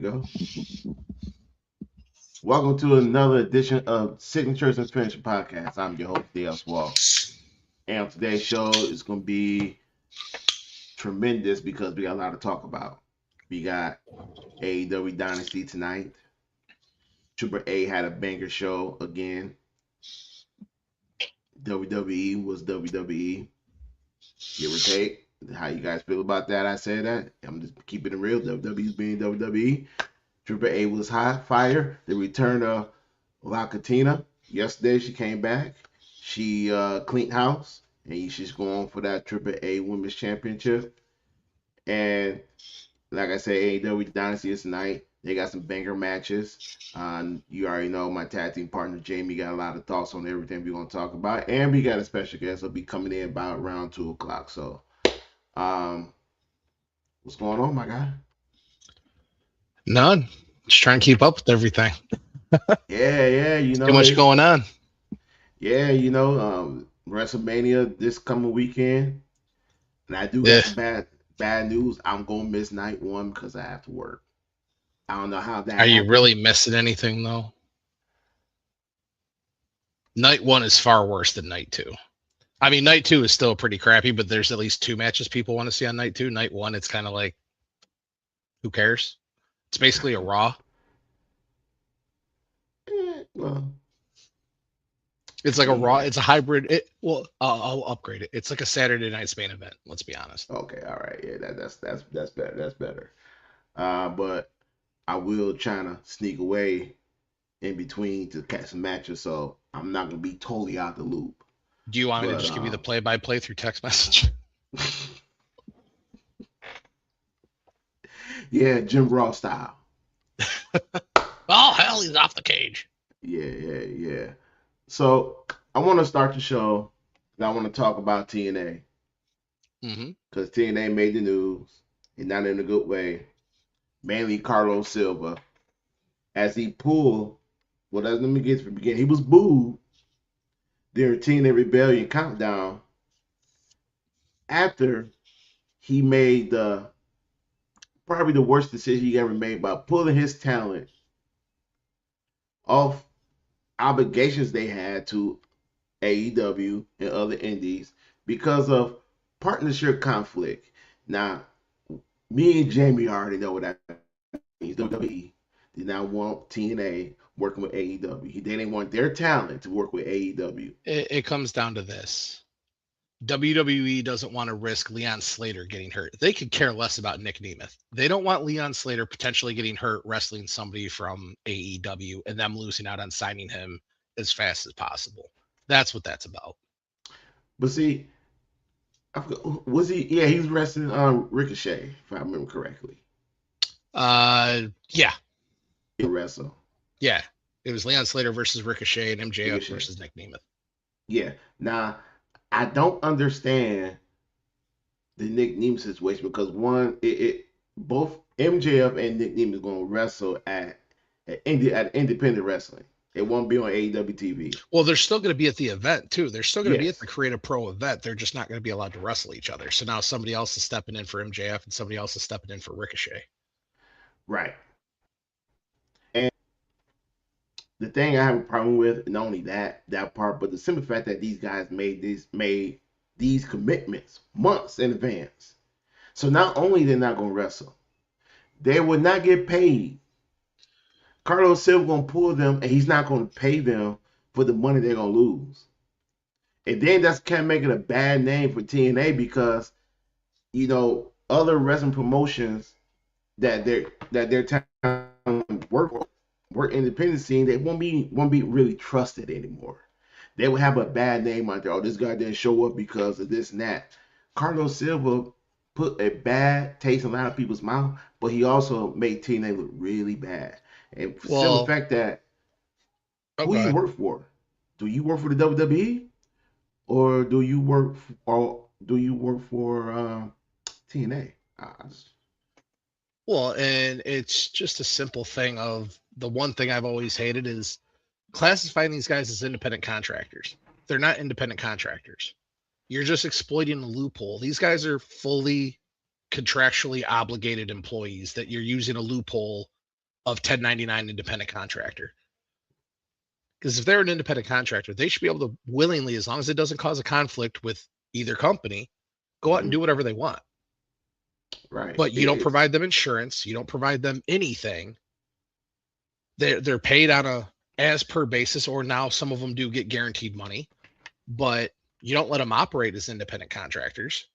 Go. Welcome to another edition of Signatures and Finisher Podcast. I'm your host, D.L. Swall. And on today's show is going to be tremendous because we got a lot to talk about. We got AEW Dynasty tonight. Triple A had a banger show again. WWE was WWE. Give or take. How you guys feel about that? I say that. I'm just keeping it real. WWE's being WWE. Triple A was hot fire. The return of La Catina. Yesterday she came back. She cleaned house and she's going for that Triple A Women's Championship. And like I said, AEW Dynasty is tonight. They got some banger matches. You already know my tag team partner Jamie got a lot of thoughts on everything we're gonna talk about, and we got a special guest. Will be coming in about around 2 o'clock. So, um, what's going on, my guy? None. Just trying to keep up with everything. Yeah, Too much it's going on. WrestleMania this coming weekend, and I do got Yeah. some bad news. I'm gonna miss night one because I have to work. I don't know how Are that you happened. really missing anything though? Night one is far worse than night two. I mean, night two is still pretty crappy, but there's at least two matches people want to see on night two. Night one, it's kind of like, who cares? It's basically a Raw. Well, It's like a Raw. yeah. It's a hybrid. I'll upgrade it. It's like a Saturday night's main event. Let's be honest. Okay, all right, yeah, that's better. That's better. But I will try to sneak away in between to catch some matches, so I'm not gonna be totally out the loop. Do you want me to But just give you the play-by-play through text message? yeah, Jim Ross style. Oh hell, he's off the cage. Yeah. So I want to start the show. And I want to talk about TNA Mm-hmm. because TNA made the news, and not in a good way. Mainly Carlos Silva, as he pulled. Well, let me get to the beginning. He was booed during TNA Rebellion countdown after he made the probably the worst decision he ever made by pulling his talent off obligations they had to AEW and other indies because of partnership conflict. Now, me and Jamie already know what that means. WWE did not want TNA working with AEW. They didn't want their talent to work with AEW. It comes down to this. WWE doesn't want to risk Leon Slater getting hurt. They could care less about Nick Nemeth. They don't want Leon Slater potentially getting hurt wrestling somebody from AEW and them losing out on signing him as fast as possible. That's what that's about. But see, was he? Yeah, he was wrestling Ricochet, if I remember correctly. Yeah, Wrestle yeah. It was Leon Slater versus Ricochet and MJF Ricochet. versus Nick Nemeth. Yeah. Now, I don't understand the Nick Nemeth situation because one, it both MJF and Nick Nemeth is going to wrestle at independent wrestling. It won't be on AEW TV. Well, they're still going to be at the event too. They're still going to be at the Yes, Creative Pro event. They're just not going to be allowed to wrestle each other. So now somebody else is stepping in for MJF and somebody else is stepping in for Ricochet. right. And the thing I have a problem with, not only that part, but the simple fact that these guys made these commitments months in advance. So not only they're not going to wrestle, they will not get paid. Carlos Silva going to pull them, and he's not going to pay them for the money they're going to lose. And then that's kind of making a bad name for TNA because other wrestling promotions that their talent work independent scene, they won't be really trusted anymore. They will have a bad name out there. Oh, this guy didn't show up because of this and that. Carlos Silva put a bad taste in a lot of people's mouth, but he also made TNA look really bad. And for the simple Well, fact that oh who you god. work for? Do you work for the WWE or do you work for TNA? Well, and it's just a simple thing of the one thing I've always hated is classifying these guys as independent contractors. They're not independent contractors. You're just exploiting a loophole. These guys are fully contractually obligated employees that you're using a loophole of 1099 independent contractor. Because if they're an independent contractor, they should be able to willingly, as long as it doesn't cause a conflict with either company, go out and Mm-hmm. do whatever they want. Right. But you don't provide them insurance, you don't provide them anything. They're paid on a as per basis, or now some of them do get guaranteed money, but you don't let them operate as independent contractors.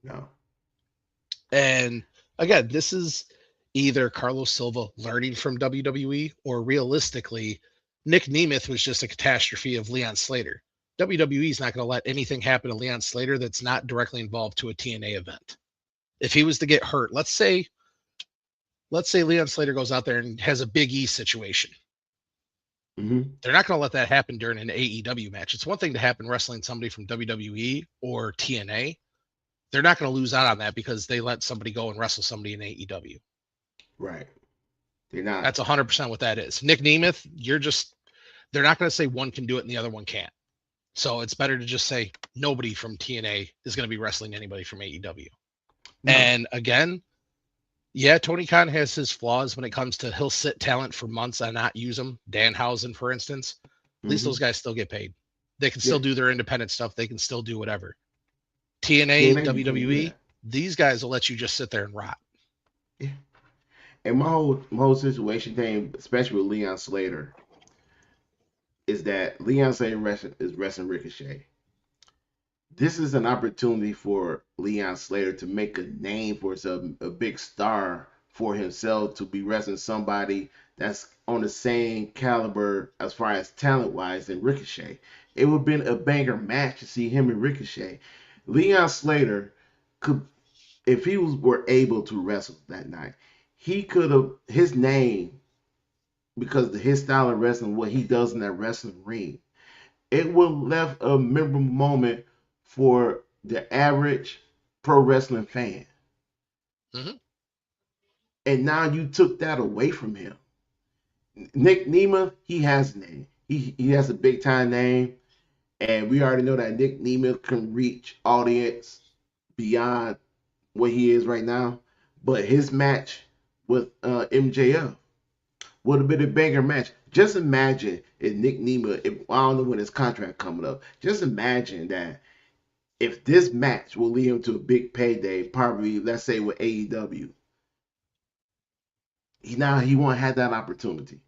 No. And again, this is either Carlos Silva learning from WWE, or realistically, Nick Nemeth was just a catastrophe of Leon Slater. WWE is not going to let anything happen to Leon Slater that's not directly involved to a TNA event. If he was to get hurt, let's say Leon Slater goes out there and has a Big E situation. Mm-hmm. They're not going to let that happen during an AEW match. It's one thing to happen wrestling somebody from WWE or TNA. They're not going to lose out on that because they let somebody go and wrestle somebody in AEW. Right. They're not. That's 100% what that is. Nick Nemeth, they're not going to say one can do it and the other one can't. So it's better to just say nobody from TNA is going to be wrestling anybody from AEW. No. And again, yeah, Tony Khan has his flaws when it comes to he'll sit talent for months and not use them. Danhausen, for instance. At least those guys still get paid. They can still do their independent stuff. They can still do whatever. TNA, WWE, these guys will let you just sit there and rot. Yeah. And my whole situation thing, especially with Leon Slater, is that Leon Slater is wrestling Ricochet. This is an opportunity for Leon Slater to make a name for himself, a big star for himself, to be wrestling somebody that's on the same caliber as far as talent wise than Ricochet. It would have been a banger match to see him and Ricochet. Leon Slater could, if he were able to wrestle that night, he could have, his name, because of his style of wrestling, what he does in that wrestling ring, it would have left a memorable moment for the average pro wrestling fan. Mm-hmm. And now you took that away from him. Nick Nemeth, he has a name. He has a big time name. And we already know that Nick Nemeth can reach audience beyond what he is right now. But his match with MJF would have been a banger match. Just imagine if Nick Nemeth, I don't know when his contract coming up, just imagine that if this match will lead him to a big payday, probably let's say with AEW, he won't have that opportunity.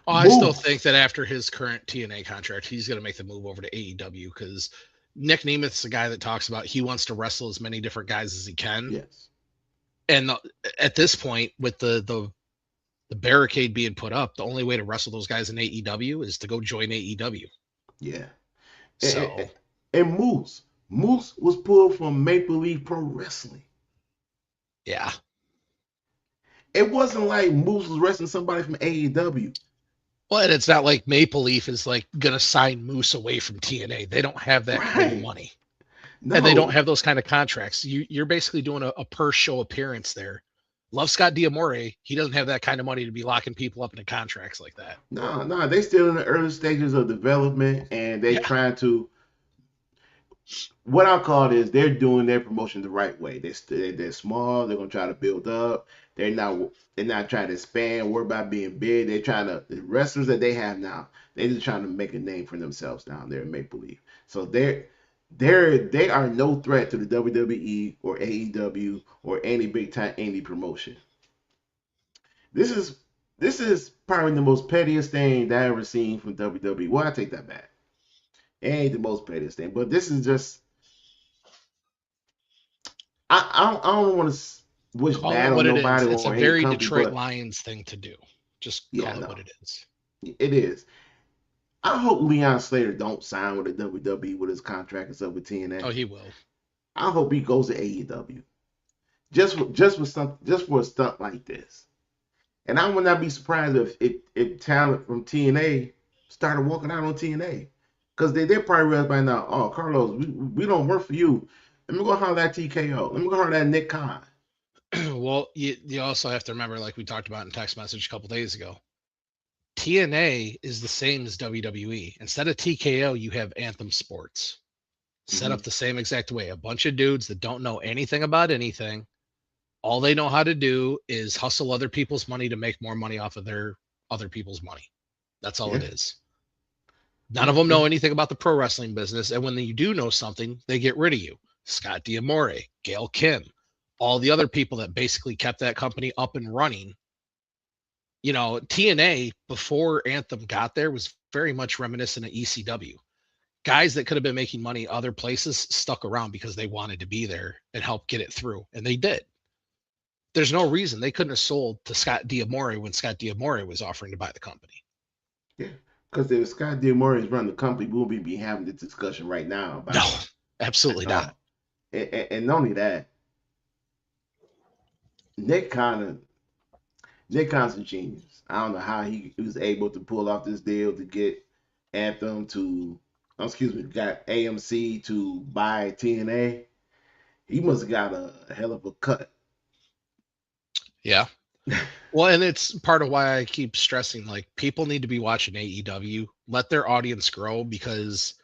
Oh, I still think that after his current TNA contract, he's going to make the move over to AEW, because Nick Nemeth's a guy that talks about he wants to wrestle as many different guys as he can. Yes. And at this point, with the barricade being put up, the only way to wrestle those guys in AEW is to go join AEW. Yeah. So. And Moose was pulled from Maple Leaf Pro Wrestling. Yeah. It wasn't like Moose was wrestling somebody from AEW. Well, and it's not like Maple Leaf is like going to sign Moose away from TNA. They don't have that kind of money. No. And they don't have those kind of contracts. You're basically doing a per show appearance there. Love Scott D'Amore. He doesn't have that kind of money to be locking people up into contracts like that. No, they still in the early stages of development, and they trying to, what I call it is, they're doing their promotion the right way. They're small. They're gonna try to build up. They're not trying to expand. Worry about being big. They're trying to, the wrestlers that they have now, they're just trying to make a name for themselves down there in Maple Leaf. So they are no threat to the WWE or AEW or any big time indie promotion. This is probably the most pettiest thing that I ever seen from WWE. Well, I take that back. It ain't the most pettiest thing, but this is just, I don't want to wish call bad it what on it nobody. Is. It's or a very company, Detroit Lions thing to do. Just call it what it is. It is. I hope Leon Slater don't sign with the WWE with his contract is up with TNA. Oh, he will. I hope he goes to AEW. Just for a stunt like this. And I would not be surprised if talent from TNA started walking out on TNA. Because they're probably realized by now, oh, Carlos, we don't work for you. Let me go holler at TKO. Let me go holler at Nick Khan. Well, you also have to remember, like we talked about in text message a couple days ago, TNA is the same as WWE. Instead of TKO, you have Anthem Sports. Set up the same exact way. A bunch of dudes that don't know anything about anything All they know how to do is hustle other people's money to make more money off of their other people's money. That's all it Yeah, is. None yeah, of them it's know anything about the pro wrestling business. And when you do know something, they get rid of you. Scott D'Amore, Gail Kim, all the other people that basically kept that company up and running. TNA before Anthem got there was very much reminiscent of ECW. Guys that could have been making money other places stuck around because they wanted to be there and help get it through. And they did. There's no reason they couldn't have sold to Scott D'Amore when Scott D'Amore was offering to buy the company. yeah. Because if Scott D'Amore is running the company, we won't be having this discussion right now No, about it absolutely at not. all. And not only that, Nick Connor, Nick Connor's a genius. I don't know how he was able to pull off this deal to get Anthem to, excuse me, got AMC to buy TNA. He must have got a hell of a cut. Yeah. Well, and it's part of why I keep stressing like people need to be watching AEW, let their audience grow because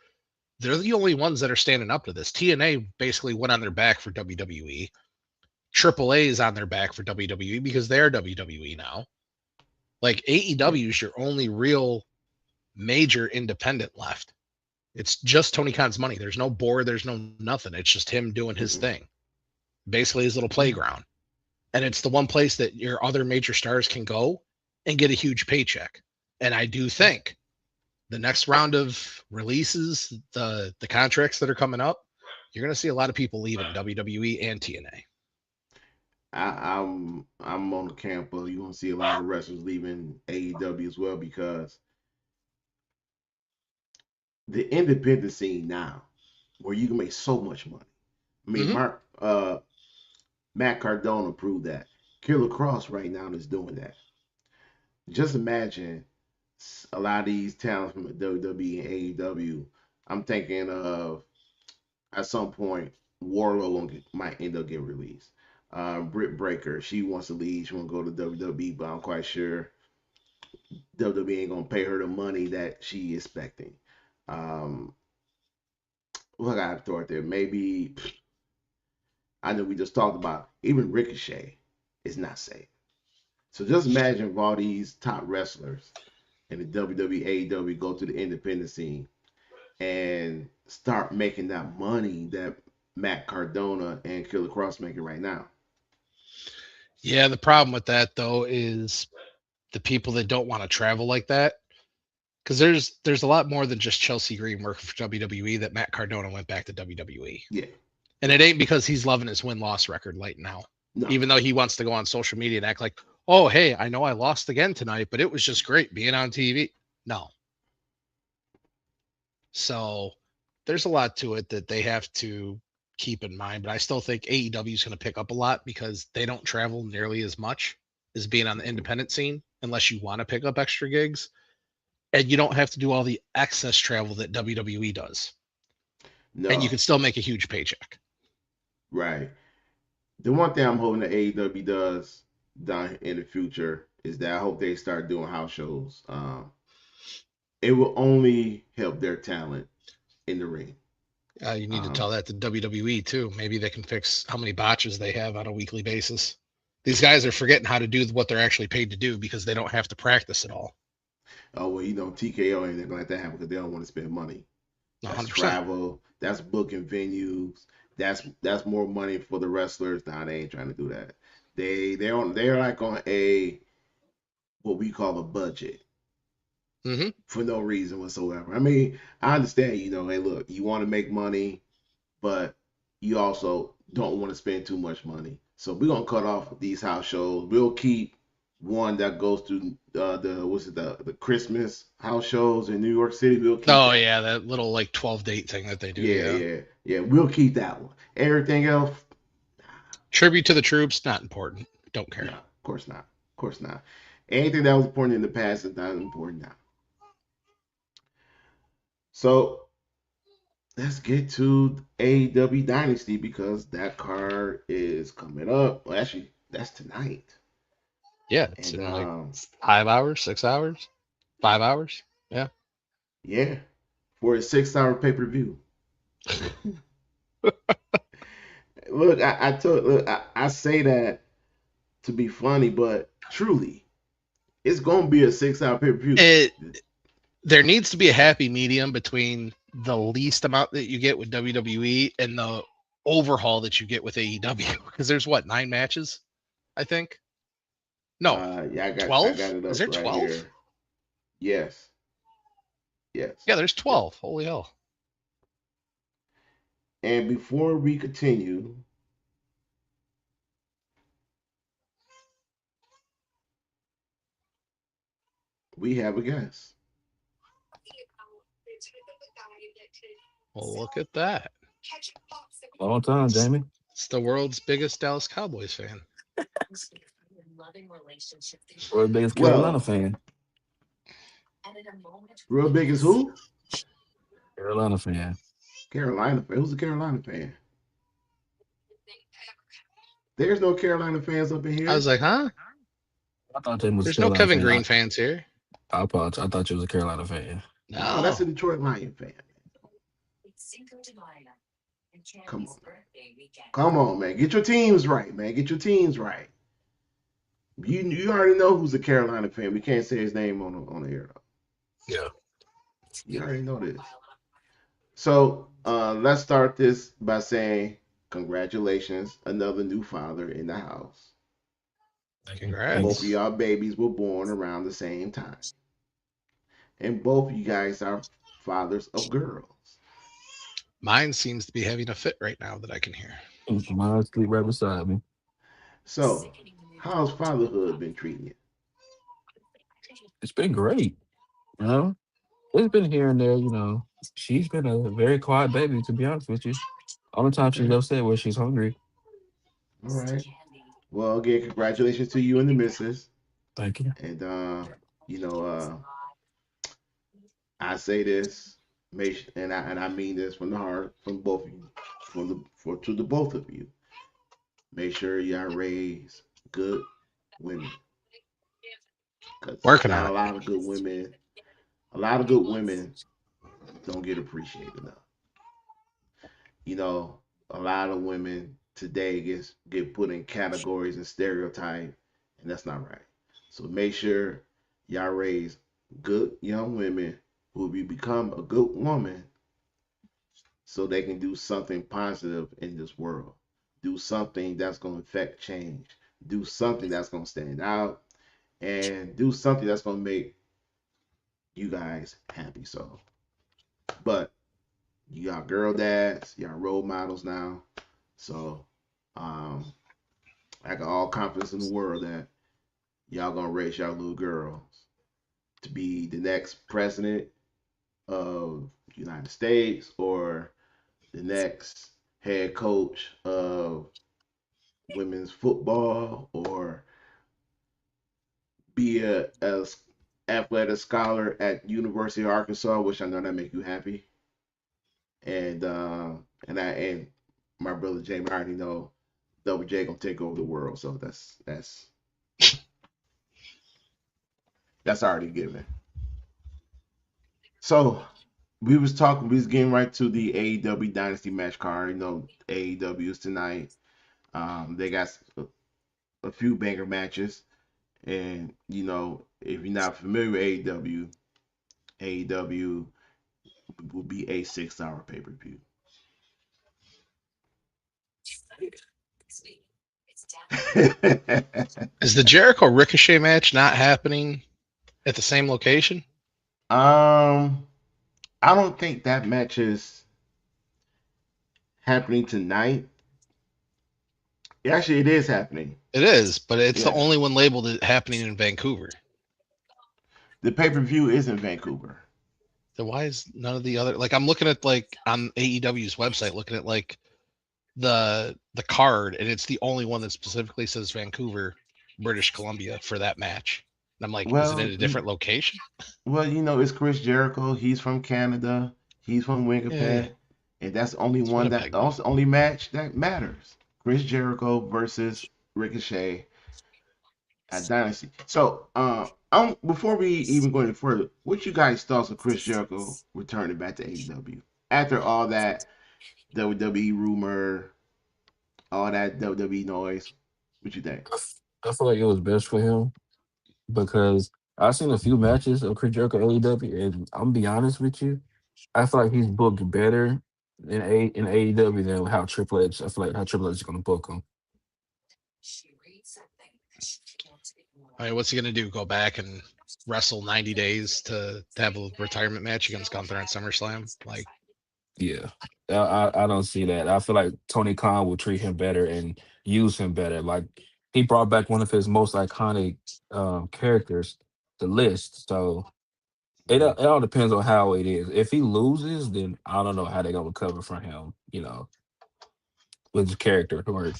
they're the only ones that are standing up to this. TNA basically went on their back for WWE. AAA is on their back for WWE because they're WWE now. Like Yeah. AEW is your only real major independent left. It's just Tony Khan's money. There's no board, there's no nothing. It's just him doing his Mm-mm. thing, basically his little Yeah. playground. And it's the one place that your other major stars can go and get a huge paycheck. And I do Yeah. think the next round of releases, the contracts that are coming up, you're going to see a lot of people leaving WWE and TNA. I'm on the camp of you gonna see a lot of wrestlers leaving AEW as well because the independent scene now, where you can make so much money. I mean, Mm-hmm. Matt Cardona proved that. Killer Cross right now is doing that. Just imagine a lot of these talents from the WWE and AEW. I'm thinking of at some point Warlow might end up getting released. Britt Baker, she wants to leave. She want to go to WWE, but I'm quite sure WWE ain't gonna pay her the money that she expecting. Um, what I throw out there? Maybe I know we just talked about even Ricochet is not safe. So just imagine if all these top wrestlers in the WWE, AEW go to the independent scene and start making that money that Matt Cardona and Killer Cross making right now. Yeah, the problem with that though is the people that don't want to travel like that. Because there's a lot more than just Chelsea Green working for WWE that Matt Cardona went back to WWE. Yeah, And it ain't because he's loving his win loss record right now. no, Even though he wants to go on social media and act like, oh, hey, I know I lost again tonight, but it was just great being on TV. No. So there's a lot to it that they have to keep in mind. But I still think AEW is going to pick up a lot because they don't travel nearly as much as being on the mm-mm, independent scene unless you want to pick up extra gigs. And you don't have to do all the excess travel that WWE does. And you no, can still make a huge paycheck. right. The one thing I'm hoping that AEW does down in the future is that I hope they start doing house shows. It will only help their talent in the ring. You need to tell Um, that to WWE too. Maybe they can fix how many botches they have on a weekly basis. These guys are forgetting how to do what they're actually paid to do because they don't have to practice at all. oh well, TKO ain't gonna let that happen because they don't want to spend money. That's 100%. travel. That's booking venues. That's more money for the wrestlers. Nah, they ain't trying to do that. They're like on a what we call a budget Hmm. for no reason whatsoever. I mean, I understand. Hey, look, you want to make money, but you also don't want to spend too much money. So we're gonna cut off these house shows. We'll keep one that goes through the Christmas house shows in New York City. We'll keep Oh that. yeah, that little like 12 date thing that they do. Yeah, Yeah. yeah, yeah. We'll keep that one. Everything else, Tribute to the troops, not important. Don't no, care. of course not. Of course not. Anything that was important in the past is not important now. So let's get to AEW Dynasty because that card is coming up. Well, actually, that's tonight. Yeah, it's And in like 5 hours, 6 hours, 5 hours. Yeah. yeah, for a 6 hour pay-per-view. Look, I say that to be funny, but truly, it's gonna be a 6 hour pay per view. It there needs to be a happy medium between the least amount that you get with WWE and the overhaul that you get with AEW because there's what 9 matches, I think. No, Yeah, I got 12. it Is up there right 12? here. Yes, yes, Yeah, there's yes. 12. Holy hell! And before we continue, we have a guest. Well, look at that. Long time, It's, Jamie. it's the world's biggest Dallas Cowboys fan. We're the biggest Carolina Well, fan. real big is who? Carolina fan. Carolina fan. Who's a Carolina fan? There's no Carolina fans up in I was here. like, huh? I thought Jamie was a There's no Carolina Kevin fan. Green fans here. I apologize. I thought you was a Carolina fan. No, that's a No. Detroit Lion fan. Come on, man. Come on, man. Get your teams right, man. Get your teams right. You already know who's a Carolina fan. We can't say his name on the air though. Yeah. You already know this. So let's start this by saying congratulations, another new father in the house. Thank you. Both of Congrats. y'all babies were born around the same time, and both of you guys are fathers of girls. Mine seems to be having a fit right now that I can hear. Mine sleep right beside me. So, how's fatherhood been treating you? It's been great. You know, it's been here and there. You know, she's been a very quiet baby, to be honest with you. Only time she's Okay, upset when she's hungry. all right. Well, again, congratulations to you and the missus. Thank you. And you know, I say this, and I mean this from the heart, from both of you, from the for to the both of you. Make sure y'all raise good women, cause Working not on a it. lot of good women, a lot of good women don't get appreciated enough. You know, a lot of women today get put in categories and stereotypes, and that's not right. So make sure y'all raise good young women who will become a good woman so they can do something positive in this world. Do something that's going to affect change. Do something that's going to stand out and do something that's going to make you guys happy. So, but you got girl dads, you got role models now. So, um, I got all confidence in the world that y'all gonna raise y'all little girls to be the next president of the United States or the next head coach of women's football or be a athletic scholar at University of Arkansas, which I know that make you happy. And and my brother Jamie, I already know Double J gonna take over the world, so that's already given. So we was getting right to the AEW Dynasty match card. You know, AEW is tonight. They got a few banger matches, and you know, if you're not familiar with AEW will be a 6 hour pay per view. Is the Jericho Ricochet match not happening at the same location? um, I don't think that match is happening tonight. Actually, it is happening. It is, but it's the Yeah, only one labeled as happening in Vancouver. the pay per view is in Vancouver. Then why is none of the other like I'm looking at like on AEW's website, looking at like the card, and it's the only one that specifically says Vancouver, British Columbia for that match. And I'm like, is it in Well, a different location? you know, it's Chris Jericho. He's from Canada. He's from Yeah, Winnipeg, and that's the only it's one Winnipeg then. that's the only match that matters. Chris Jericho versus Ricochet at Dynasty. So, before we even go any further, what you guys thoughts of Chris Jericho returning back to AEW after all that WWE rumor, all that WWE noise? What you think? I feel like it was best for him because I've seen a few matches of Chris Jericho AEW, and I'm gonna be honest with you, I feel like he's booked better in AEW than how Triple H. I feel like how Triple H is gonna book him. I mean, what's he gonna do? Go back and wrestle 90 days to have a retirement match against Gunther at SummerSlam? Like, Yeah, I don't see that. I feel like Tony Khan will treat him better and use him better. Like he brought back one of his most iconic characters, the list. So Mhm. it all depends on how it is. If he loses, then I don't know how they're gonna recover from him. With his character work.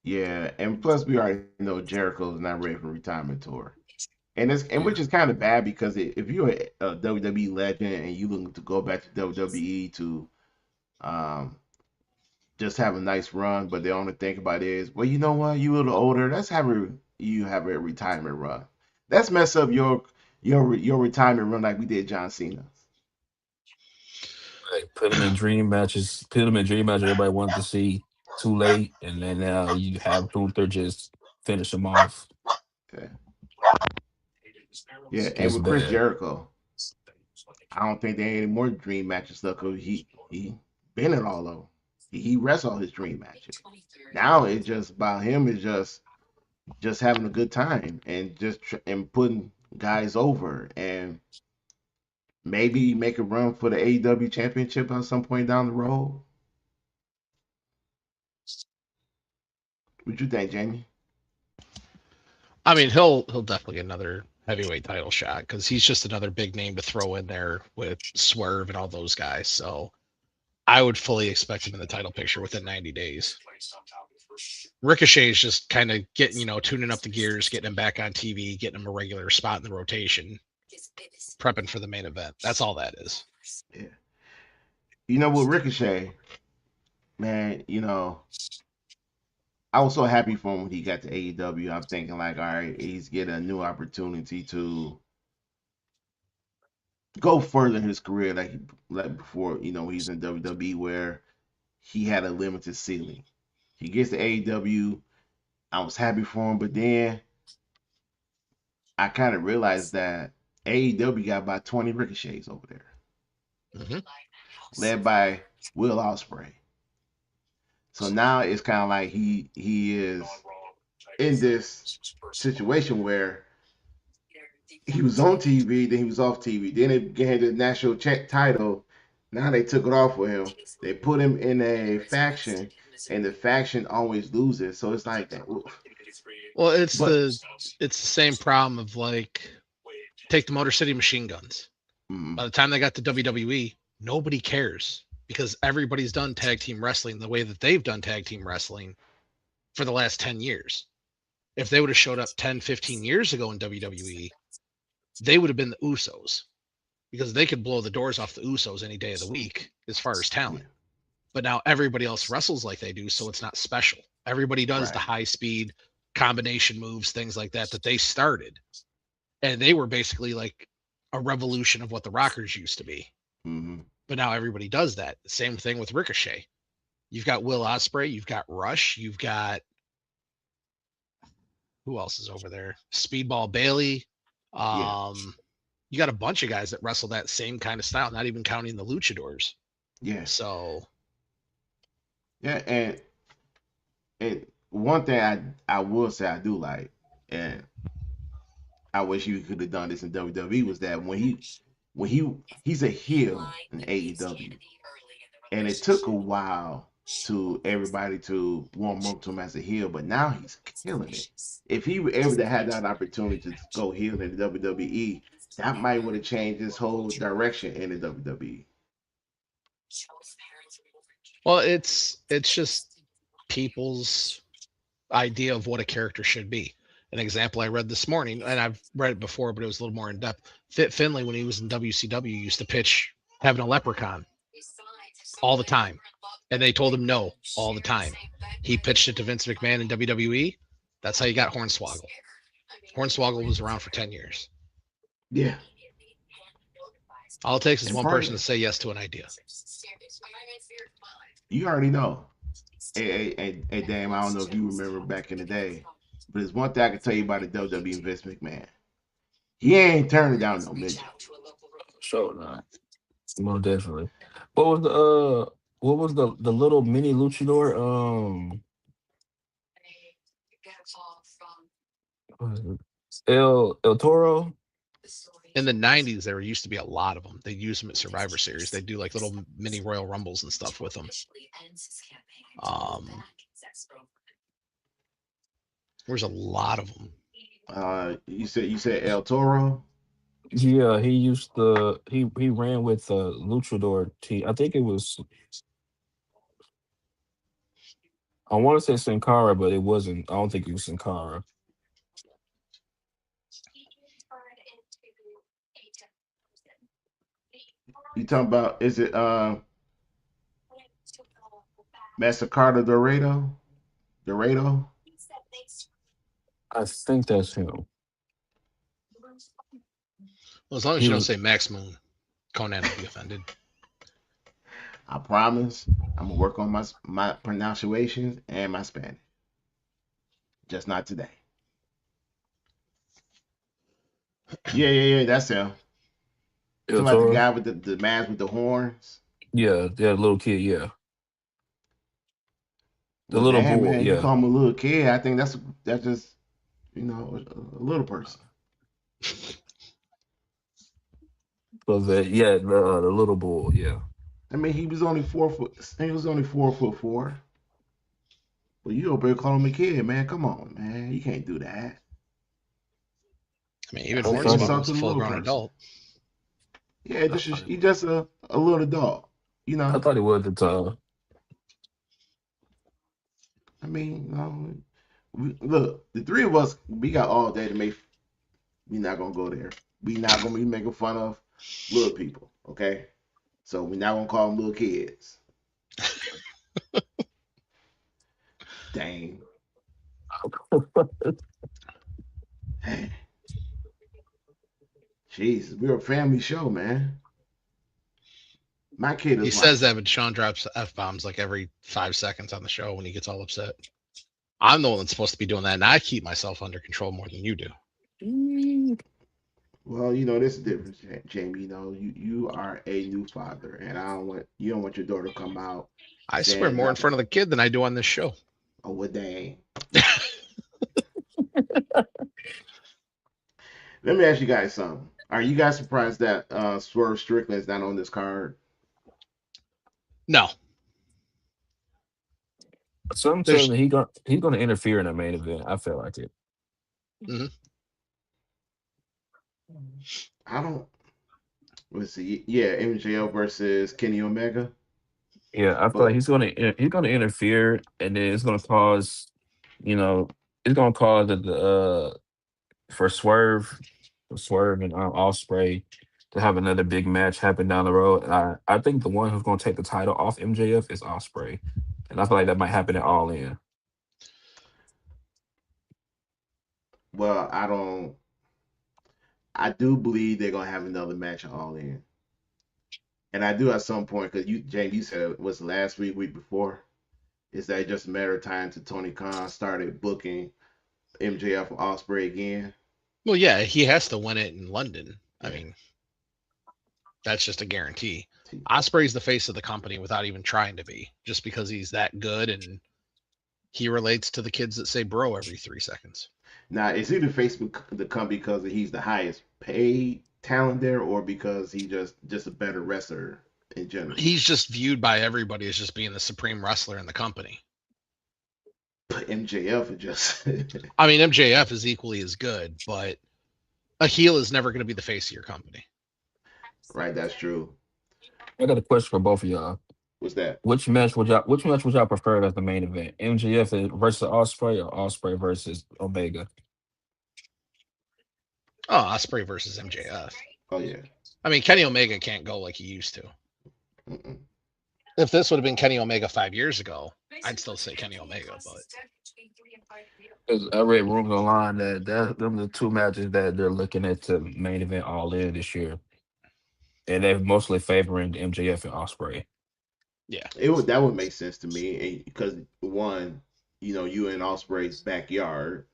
Yeah, and plus we already know Jericho's not ready for retirement tour. And Yeah. which is kind of bad because if you're a WWE legend and you looking to go back to WWE to um, just have a nice run, but the only thing about it is, well, you know what, you a little older. Let's have you have a retirement run. Let's mess up your retirement run like we did John Cena. Like put him in dream matches, put him in dream matches everybody wanted to see too late, and then now you have Luther just finish him off. Yeah, yeah. And It's with Chris bad. Jericho, I don't think there ain't any more dream matches stuff because he been in all of them. He wrestled his dream matches. Now it's just about him. Is just having a good time and and putting guys over and maybe make a run for the AEW championship at some point down the road. What you think, Jamie? I mean, he'll definitely get another heavyweight title shot because he's just another big name to throw in there with Swerve and all those guys. So I would fully expect him in the title picture within 90 days. Ricochet is just kind of getting, tuning up the gears, getting him back on TV, getting him a regular spot in the rotation, prepping for the main event. That's all that is. Yeah. You know, with Ricochet, man, I was so happy for him when he got to AEW. I'm thinking like, all right, he's getting a new opportunity to go further in his career, like before. He's in WWE where he had a limited ceiling. He gets to AEW. I was happy for him, but then I kind of realized that AEW got about 20 ricochets over there, Hmm. led by Will Ospreay. So now it's kind of like he is in this situation where he was on TV, then he was off TV, then they gave him the national title. Now they took it off with him. They put him in a faction, and the faction always loses. So it's like that. Well, But it's the same problem of like take the Motor City Machine Guns. mm, By the time they got to WWE, nobody cares because everybody's done tag team wrestling the way that they've done tag team wrestling for the last 10 years. If they would have showed up 10, 15 years ago in WWE, they would have been the Usos because they could blow the doors off the Usos any day of the week as far as yeah, talent. But now everybody else wrestles like they do, so it's not special. Everybody does the right. high speed combination moves, things like that they started. And they were basically like a revolution of what the Rockers used to be. Mm-hmm. But now everybody does that. Same thing with Ricochet. You've got Will Ospreay, you've got Rush, you've got who else is over there? Speedball Bailey. Yeah, Um, you got a bunch of guys that wrestle that same kind of style, not even counting the luchadors. yeah, So yeah. And one thing I will say I do like, and I wish you could have done this in WWE was that he's a heel in AEW, and it took a while to everybody to warm up to him as a heel, but now he's killing it. If he were ever to have that opportunity to go heel in the WWE, that might would have changed his whole direction in the WWE. well, it's just people's idea of what a character should be. An example I read this morning, and I've read it before, but it was a little more in depth. Fit Finley, when he was in WCW, used to pitch having a leprechaun all the time. And they told him no all the time. He pitched it to Vince McMahon in WWE. That's how you got Hornswoggle. Hornswoggle was around for 10 years. Yeah, All it takes is and one part of person to it, say yes to an idea. you already know. Hey, Dame, I don't know if you remember back in the day. But there's one thing I can tell you about the WWE and Vince McMahon. He ain't turning down no midget. Sure not. Most definitely. What was the the little mini luchador? What was it? El Toro. In the 90s, there used to be a lot of them. They use them at Survivor Series. They do like little mini Royal Rumbles and stuff with them. There's a lot of them. You said El Toro. Yeah, he used the he ran with luchador T. I think it was I want to say Sin Cara, but it wasn't. I don't think it was Sin Cara. You talking about is it Massacre Dorado? Dorado? I think that's him. Well, as long as He you don't was say Max Moon, Conan will be offended. I promise I'm gonna work on my pronunciations and my Spanish. Just not today. Yeah. That's him. El Talking about the Toro. guy with the mask with the horns. Yeah, that little kid. Yeah, the Well, little damn bull. man, you Yeah, call him a little kid. I think that's just a little person. was that? Yeah, the little bull. Yeah, I mean, he was only 4 foot. He was only 4 foot 4. But you over there calling him a kid, man. Come on, man. You can't do that. I mean, even That's I an thought he. Hornswoggle insult was to a the full little grown person. adult. Yeah, I just thought, he just a little dog. You I know. thought he was at I mean, look, the three of us, we got all day to make. We not gonna go there. We not gonna be making fun of little people, okay? So we not gonna call them little kids. Dang. Hey, Jesus, we're a family show, man. My kid He is says like, that, but Sean drops F bombs like every 5 seconds on the show when he gets all upset. I'm the one that's supposed to be doing that, and I keep myself under control more than you do. Mm, well, this is different, Jamie. You are a new father, and I don't want you don't want your daughter to come out I swear saying more in nothing. front of the kid than I do on this show. Oh, well, dang. Let me ask you guys something. Are you guys surprised that Swerve Strickland is not on this card? No, Some tell there's. me he's gonna interfere in the main event. I feel like it. Mhm. I don't. Let's see. Yeah, MJL versus Kenny Omega. Yeah, I feel like But he's gonna interfere, and then it's gonna cause, you know, it's gonna cause for Swerve and Osprey to have another big match happen down the road. And I think the one who's gonna take the title off MJF is Osprey, and I feel like that might happen at All In. well, I don't. I do believe they're gonna have another match all in, and I do at some point because James, you said it was last week before. Is that just a matter of time to Tony Khan started booking MJF and Osprey again? Well, yeah, he has to win it in London. I Yeah. mean, that's just a guarantee. Osprey's the face of the company without even trying to be, just because he's that good and he relates to the kids that say bro every 3 seconds. Now, is he the face of the company because he's the highest paid talent there, or because he just a better wrestler in general? He's just viewed by everybody as just being the supreme wrestler in the company. But MJF is just I mean, MJF is equally as good, but a heel is never going to be the face of your company. right. That's true. I got a question for both of y'all. What's that? Which match would y'all prefer as the main event? MJF versus Osprey or Osprey versus Omega? Oh, Osprey versus MJF. Oh yeah. I mean, Kenny Omega can't go like he used to. Mm-mm. If this would have been Kenny Omega 5 years ago, I'd still say Kenny Omega, but 'Cause I read rumors online that them the two matches that they're looking at to main event All In this year, and they're mostly favoring MJF and Osprey. yeah. That would make sense to me because one, you in Osprey's backyard.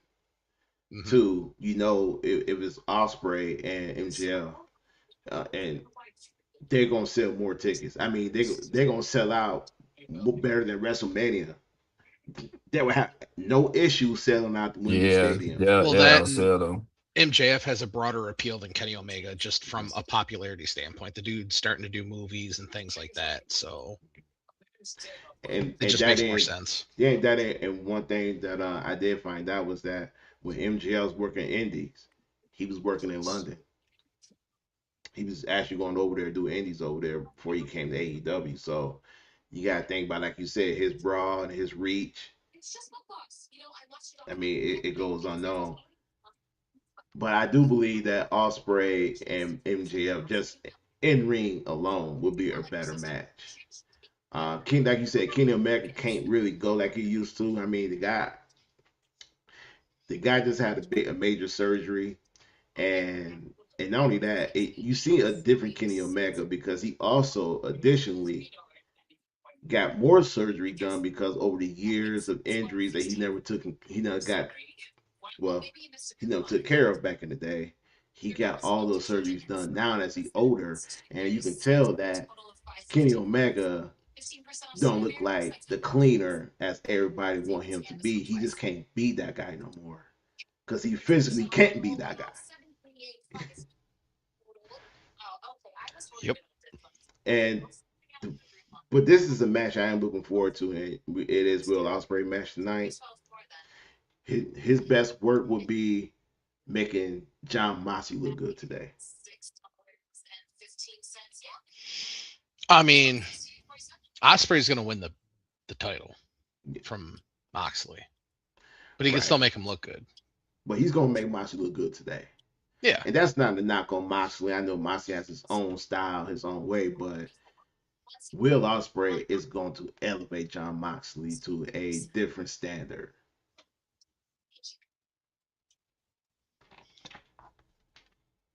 Hmm. Two, if it's Osprey and MJF, and they're gonna sell more tickets. I mean, they're gonna sell out better than WrestleMania. They would have no issue selling out the Wembley Yeah, Stadium. yeah, Well, yeah. that I'll and sell them. MJF has a broader appeal than Kenny Omega, just from a popularity standpoint. The dude's starting to do movies and things like that, so it And just that makes more ain't sense. yeah, that ain't and one thing that I did find out was that when MJF was working Indies, he was working in London. He was actually going over there to do Indies over there before he came to AEW. So you gotta think about, like you said, his broad, his reach. I mean, it goes unknown. But I do believe that Osprey and MJF just in ring alone would be a better match. King, like you said, Kenny Omega can't really go like he used to. I mean, the guy just had a major surgery, and not only that, you see a different Kenny Omega because he also additionally got more surgery done because over the years of injuries that he never got well, he never took care of back in the day. He got all those surgeries done now as he older, and you can tell that Kenny Omega don't look like the cleaner as everybody want him to be. He just can't be that guy no more because he physically can't be that guy. Yep. And the, but this is a match I am looking forward to, and it is Will Ospreay match tonight. His best work would be making John Moxley look good today. I mean, Osprey's going to win the title Yeah, from Moxley, but he can right, still make him look good. but he's gonna make Moxley look good today. Yeah. And that's not a knock on Moxley. I know Moxley has his own style, his own way, but Will Ospreay is going to elevate John Moxley to a different standard.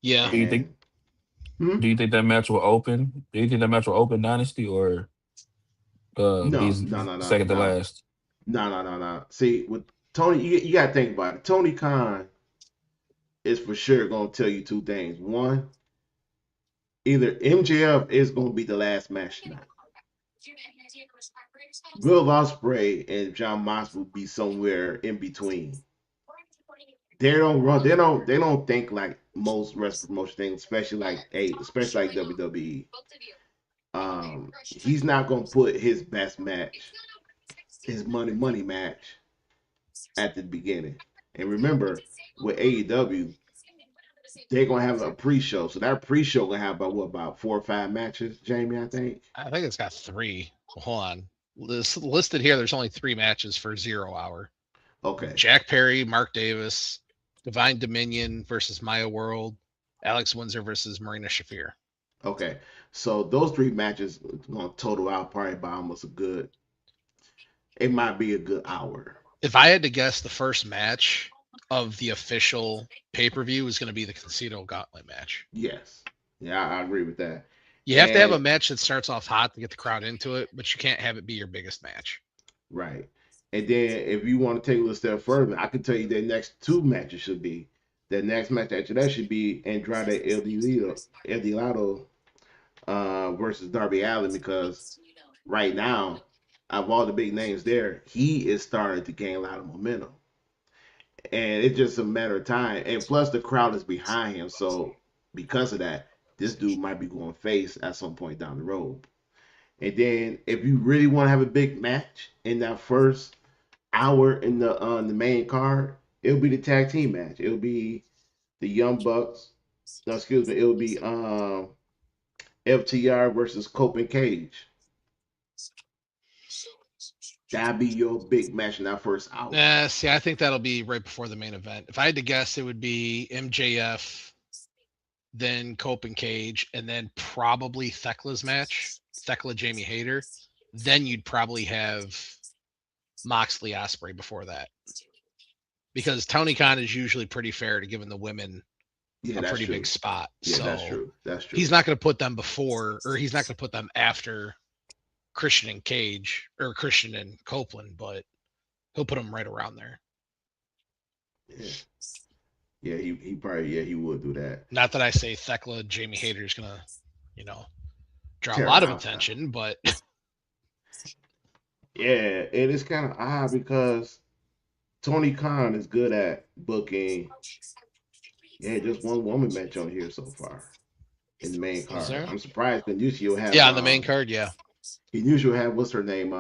Yeah. Do you think? And hmm, Do you think that match will open? Do you think that match will open Dynasty or be no, no, no, no, second to no, last? no, no, no, no. See, with Tony, you got to think about it. Tony Khan is for sure going to tell you two things. One, either MJF is going to be the last match tonight. Will Ospreay and John Moxley will be somewhere in between. They don't run. They don't think like most rest promotion things, especially like WWE. He's not gonna put his best match, his money match at the beginning. And remember, with AEW, they're gonna have a pre-show. So that pre-show gonna have about 4 or 5 matches, Jamie, I think. I think it's got three. Well, hold on. Listed here, there's only three matches for 0 hour. Okay, Jack Perry, Mark Davis, Divine Dominion versus Maya World, Alex Windsor versus Marina Shafir. okay. So those 3 matches gonna total out probably by almost a good. It might be a good hour. If I had to guess, the first match of the official pay per view is going to be the Casino Gauntlet match. Yes, yeah, I agree with that. You have to have a And match that starts off hot to get the crowd into it, but you can't have it be your biggest match. right. And then if you want to take a little step further, I can tell you the next 2 matches should be. The next match after that should be Andrade El Idolo versus Darby Allin because right now, of all the big names there, he is starting to gain a lot of momentum. And it's just a matter of time. And plus, the crowd is behind him. So, because of that, this dude might be going face at some point down the road. And then, if you really want to have a big match in that first hour in the main card, it'll be the tag team match. It'll be the Young Bucks. No, excuse me. It'll be FTR versus Cope and Cage. That'll be your big match in that first hour. See, I think that'll be right before the main event. If I had to guess, it would be MJF, then Cope and Cage, and then probably Thekla's match, Thekla Jamie Hayter. Then you'd probably have Moxley Osprey before that, because Tony Khan is usually pretty fair to giving the women Yeah, a that's pretty big true. spot. Yeah, that's So true. That's true. he's not going to put them before, or he's not going to put them after Christian and Cage or Christian and Copeland, but he'll put them right around there. Yeah. Yeah, he probably he would do that. Not that I say Thekla Jamie Hayter is gonna, you know, draw a Tear the lot of house down. attention, but Yeah, it is kind of odd because Tony Khan is good at booking. Yeah, just one woman match on here so far in the main was card. there? I'm surprised because usually you'll have Yeah, on the main card, yeah. he usually have what's her name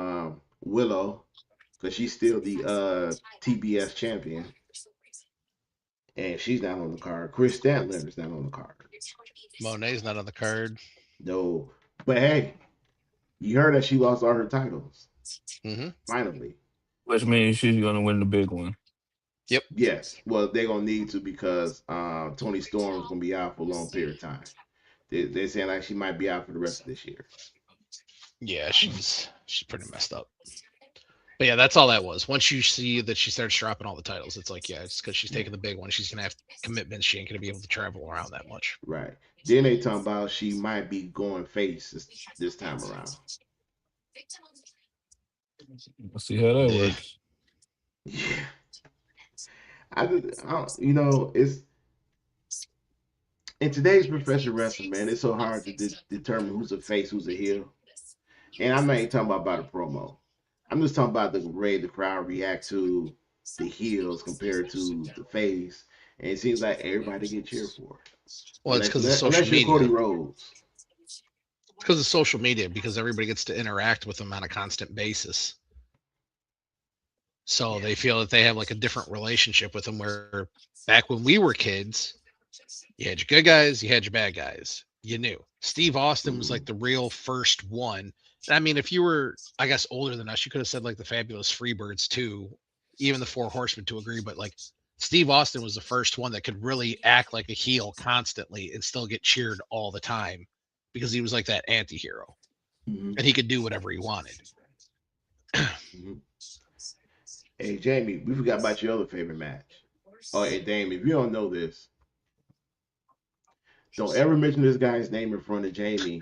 Willow because she's still the TBS champion and she's not on the card. Chris Statler is not on the card. Monet's not on the card. No, but hey, you heard that she lost all her titles Hmm. finally. which means she's gonna win the big one. Yep. Yes, well they're gonna need to because Tony Storm is gonna be out for a long period of time. They're saying like she might be out for the rest of this year. Yeah, she's pretty messed up. But yeah, that's all that was. Once you see that she starts dropping all the titles, it's like, yeah, it's because she's taking the big one. She's gonna have commitments. She ain't gonna be able to travel around that much. Right. Then they talking about she might be going face this time around. Let's see how that Yeah. works. Yeah. It's in today's professional wrestling, man. It's so hard to determine who's a face, who's a heel. And I'm not even talking about a promo. I'm just talking about the way the crowd react to the heels compared to the face. And it seems like everybody get cheered for, Well, it's because of social unless you're Cody media. Rhodes. It's because of social media, because everybody gets to interact with them on a constant basis. So Yeah. they feel that they have like a different relationship with them. Where back when we were kids, you had your good guys, you had your bad guys. You knew Steve Austin was Mm-hmm. like the real first one. I mean, if you were, I guess, older than us, you could have said like the Fabulous Freebirds too, even the Four Horsemen to agree. But like Steve Austin was the first one that could really act like a heel constantly and still get cheered all the time because he was like that anti-hero Mm-hmm. and he could do whatever he wanted. Mm-hmm. Hey Jamie, we forgot about your other favorite match. Oh, hey Dame, if you don't know this, don't ever mention this guy's name in front of Jamie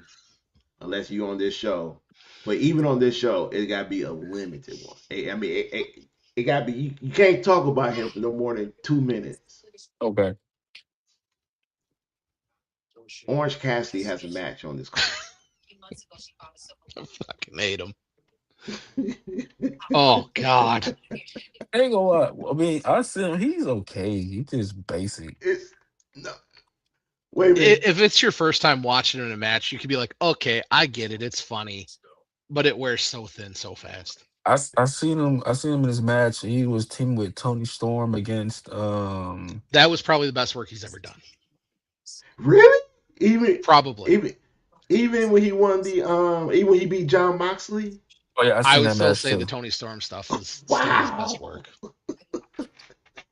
unless you're on this show. But even on this show, it gotta be a limited one. I mean, it gotta be. You can't talk about him for no more than 2 minutes. Okay. Orange Cassidy has a match on this card. I fucking hate him. Oh God. I ain't gonna lie. I mean, I see him. He's okay. He's just basic. It's no. Wait a minute. If it's your first time watching it in a match, you could be like, okay, I get it, it's funny, but it wears so thin so fast. I seen him. I seen him in his match. He was teaming with Tony Storm against That was probably the best work he's ever done. Really? Even Probably. even even when he won the even when he beat John Moxley. Oh yeah, I I seen would that still match say the too. Tony Storm stuff is still his best Wow. work.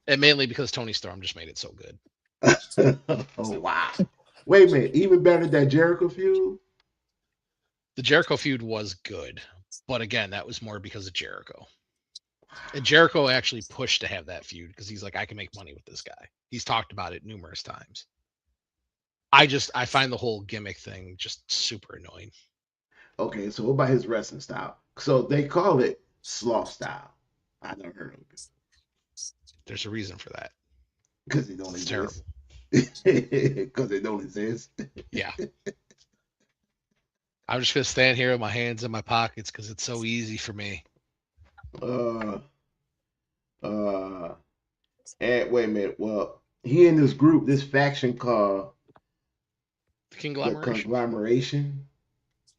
And mainly because Tony Storm just made it so good. Oh wow. Wait a minute. Even better than Jericho feud. The Jericho feud was good, but again, that was more because of Jericho. And Jericho actually pushed to have that feud because he's like, I can make money with this guy. He's talked about it numerous times. I find the whole gimmick thing just super annoying. Okay, so what about his wrestling style? So they call it sloth style. I never heard of it There's a reason for that. because it don't It's terrible. exist. Because it don't exist. Yeah. I'm just gonna stand here with my hands in my pockets because it's so easy for me. Uh, uh, and wait a minute. Well, he in this group, this faction called The the conglomeration. Conglomeration.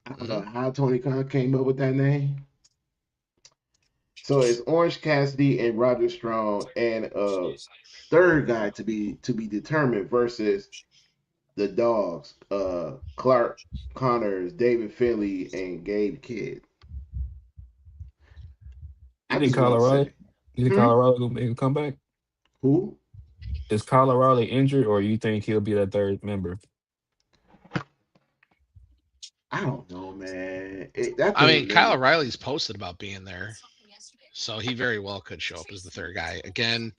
I don't know Hmm. how Tony Khan came up with that name. So it's Orange Cassidy and Roger Strong and a third guy to be determined versus the dogs, Clark Connors, David Finley, and Gabe Kidd. You I think just want to Colorado? say, You think hmm, Colorado gonna make a comeback? who? Is Colorado injured, or you think he'll be that third member? I don't know, man. That I thing mean, would make Kyle me. O'Reilly's posted about being there, so he very well could show up as the third guy. Again,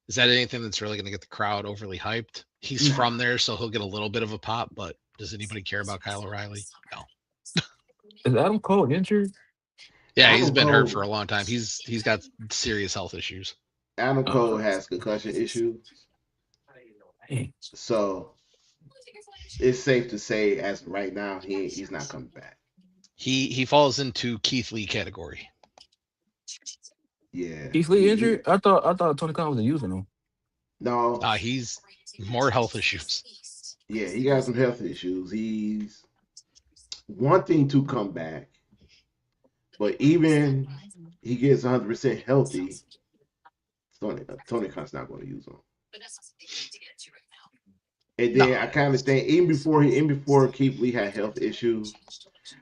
is that anything that's really going to get the crowd overly hyped? He's Nah. from there, so he'll get a little bit of a pop, but does anybody care about Kyle O'Reilly? No. Is Adam Cole injured? Yeah, he's Adam been hurt for Cole. a long time. He's got serious health issues. Adam Cole Uh, has concussion issues. Dang. So it's safe to say, as of right now, he's not coming back. He falls into Keith Lee category. Yeah, Keith Lee injured? I thought Tony Khan was using him. no, He's more health issues. yeah, he got some health issues. He's wanting to come back, but even he gets 100% healthy, Tony Khan's not going to use him. And No, then I kind of think even before Keith Lee had health issues,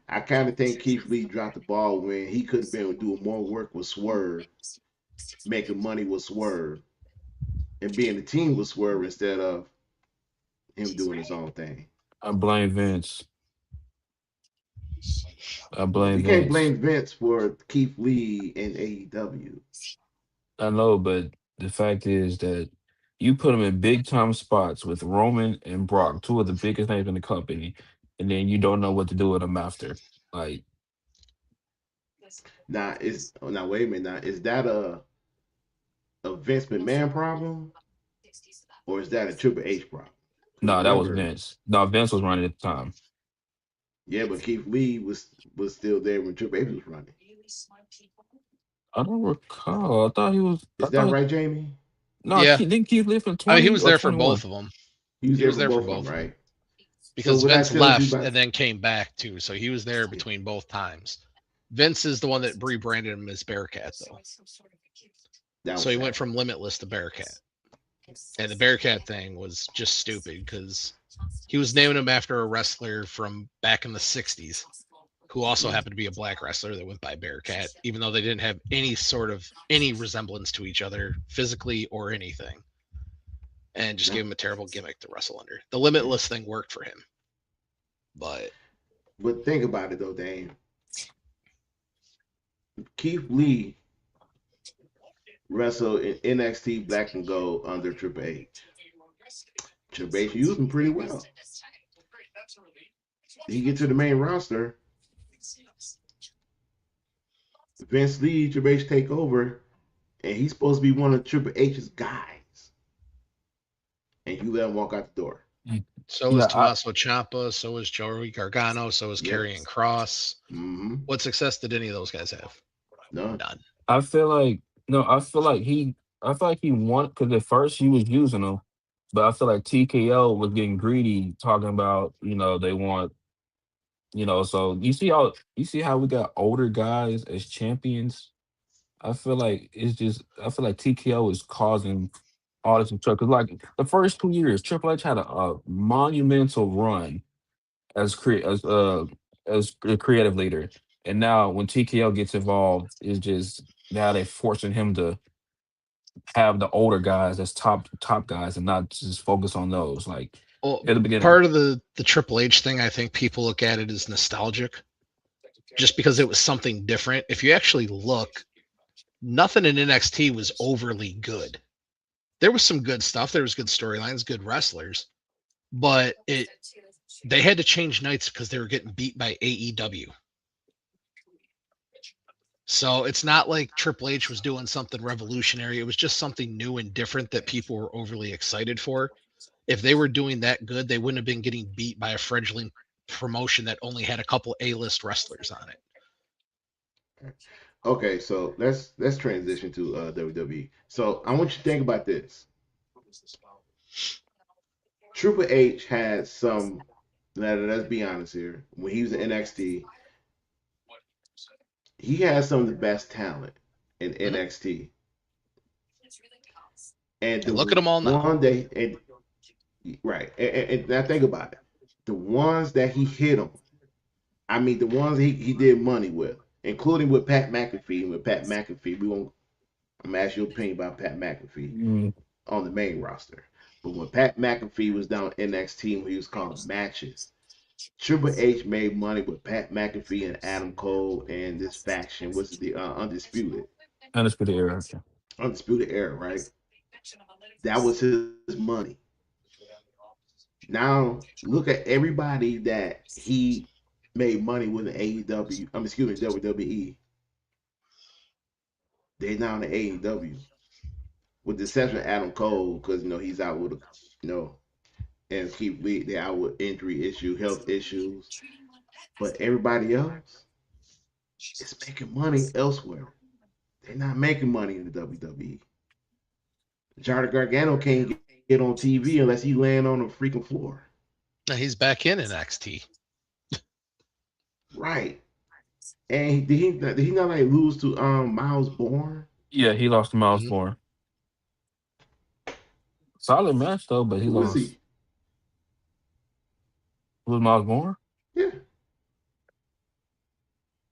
I kind of think Keith Lee dropped the ball when he could have been doing more work with Swerve, making money with Swerve, and being a team with Swerve instead of him doing his own thing. I blame Vince. I Well, blame you can't Vince. blame Vince for Keith Lee in AEW. I know, but the fact is that you put him in big time spots with Roman and Brock, two of the biggest names in the company, and then you don't know what to do with them after. Like, Now wait a minute. Now is that a Vince McMahon problem or is that a Triple H problem? Because no, that was remember, Vince. No, Vince was running at the time. yeah, but Keith Lee was still there when Triple H was running. I don't recall. I thought he was. I Is that thought right, Jamie? no. yeah. Didn't Keith live from I mean, he 20 was or there for 21? both of them. He was He there was for there for both of them, both of them right? So because what that Vince tells you left about and then came back too. So he was there yeah, between both times. Vince is the one that rebranded him as Bearcat, though. that So was he went sad. from Limitless to Bearcat. And the Bearcat thing was just stupid because he was naming him after a wrestler from back in the 60s who also Mm. happened to be a black wrestler that went by Bearcat, even though they didn't have any sort of any resemblance to each other physically or anything. And just gave No, him a terrible gimmick to wrestle under. The yeah. Limitless thing worked for him, but But think about it though, Dane. Keith Lee wrestled in NXT Black and Gold under Triple H. Triple H used him pretty well. He get to the main roster, Vince Lee, Triple H take over, and he's supposed to be one of Triple H's guys, and you let him walk out the door. so is Yeah, Tommaso Ciampa, so is Joey Gargano, so is Yep. Karrion Cross. Mm-hmm. What success did any of those guys have? None. None. I feel like no. I feel like he won because at first he was using them, but I feel like TKO was getting greedy, talking about they want So you see how we got older guys as champions. I feel like TKO is causing all this trouble. Cause like the first 2 years, Triple H had a monumental run as a creative leader, and now when TKO gets involved, it's just now they're forcing him to have the older guys as top guys and not just focus on those. Like Well, at the beginning, part of the Triple H thing, I think people look at it as nostalgic, just because it was something different. If you actually look, nothing in NXT was overly good. There was some good stuff. There was good storylines, good wrestlers, but they had to change nights because they were getting beat by AEW. So it's not like Triple H was doing something revolutionary. It was just something new and different that people were overly excited for. If they were doing that good, they wouldn't have been getting beat by a fledgling promotion that only had a couple A-list wrestlers on it. Okay, so let's transition to WWE. So I want you to think about this. Triple H had some. Let's be honest here. When he was in NXT, he had some of the best talent in Mhm. NXT. And And the look at them all now. one that and right, and now think about it. The ones that he hit him, I mean, the ones he did money with, including with Pat McAfee. With Pat McAfee, we won't. I'm gonna ask your opinion about Pat McAfee mm, on the main roster. But when Pat McAfee was down NXT, when he was calling matches, Triple H made money with Pat McAfee and Adam Cole and this faction, was the Undisputed, undisputed era. Undisputed Era, right? That was his money. Now look at everybody that he made money with in AEW. Excuse me, WWE. They're now in the AEW, with the exception of Adam Cole, because he's out with you know and keep they out with injury issue, health issues. But everybody else is making money elsewhere. They're not making money in the WWE. Johnny Gargano can't get on TV unless he land on a freaking floor. Now he's back in NXT. Right. And did he not like lose to Miles Bourne? Yeah, he lost to Miles Mhm. Bourne. Solid match though, but he Who is lost. he? Who was Miles Bourne? Yeah.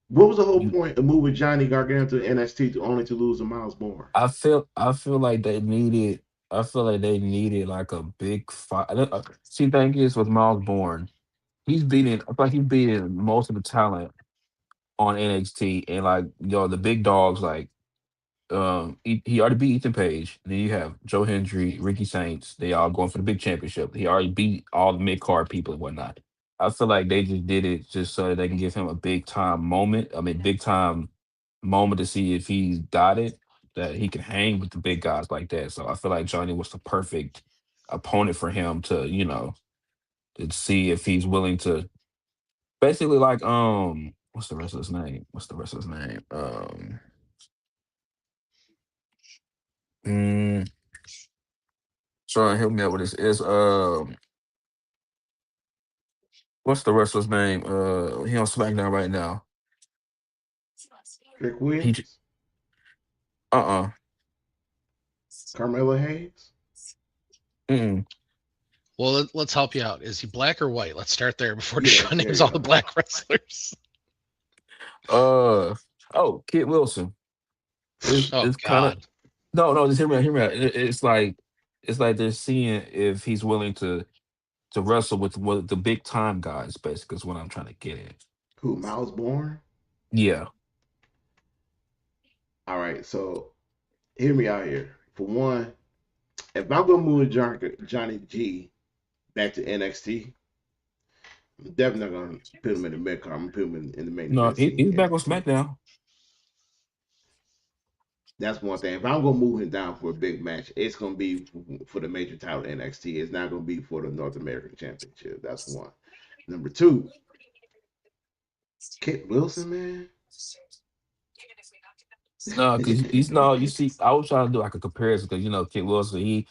What was the whole You, point of moving Johnny Gargano to NXT to only to lose to Miles Bourne? I feel like they needed. I feel like they needed like a big fight. See, thing is with Miles Bourne, he's beating. I feel like he's beating most of the talent on NXT, and like the big dogs like he already beat Ethan Page. Then you have Joe Hendry, Ricky Saints. They all going for the big championship. He already beat all the mid card people and whatnot. I feel like they just did it just so that they can give him a big time moment. I mean, big time moment to see if he's got it, that he can hang with the big guys like that. So I feel like Johnny was the perfect opponent for him to, to see if he's willing to basically like what's the rest of his name? What's the rest of his name? Mm, trying to help me out with this is what's the wrestler's name? He on SmackDown right now. Rick He Williams? uh Carmelo Hayes? mm Well, let's help you out. Is he black or white? Let's start there before Yeah, Deshaun there names you all the go. black wrestlers. oh, Kid Wilson. It's Oh it's kind of God. no, just hear me out, hear me out. It's like they're seeing if he's willing to wrestle with the big time guys. Basically, is what I'm trying to get at. Who, Miles Bourne? Yeah, All right, so hear me out here. For one, if I'm gonna move Johnny G back to NXT, I'm definitely not gonna put him in the mid card. I'm gonna put him in the main no, event scene he's in back on NXT. SmackDown. That's one thing. If I'm gonna move him down for a big match, it's gonna be for the major title NXT. It's not gonna be for the North American Championship. That's one. Number two, Kit Wilson, man. No, because he's no. You see, I was trying to do like a comparison because Kid Wilson,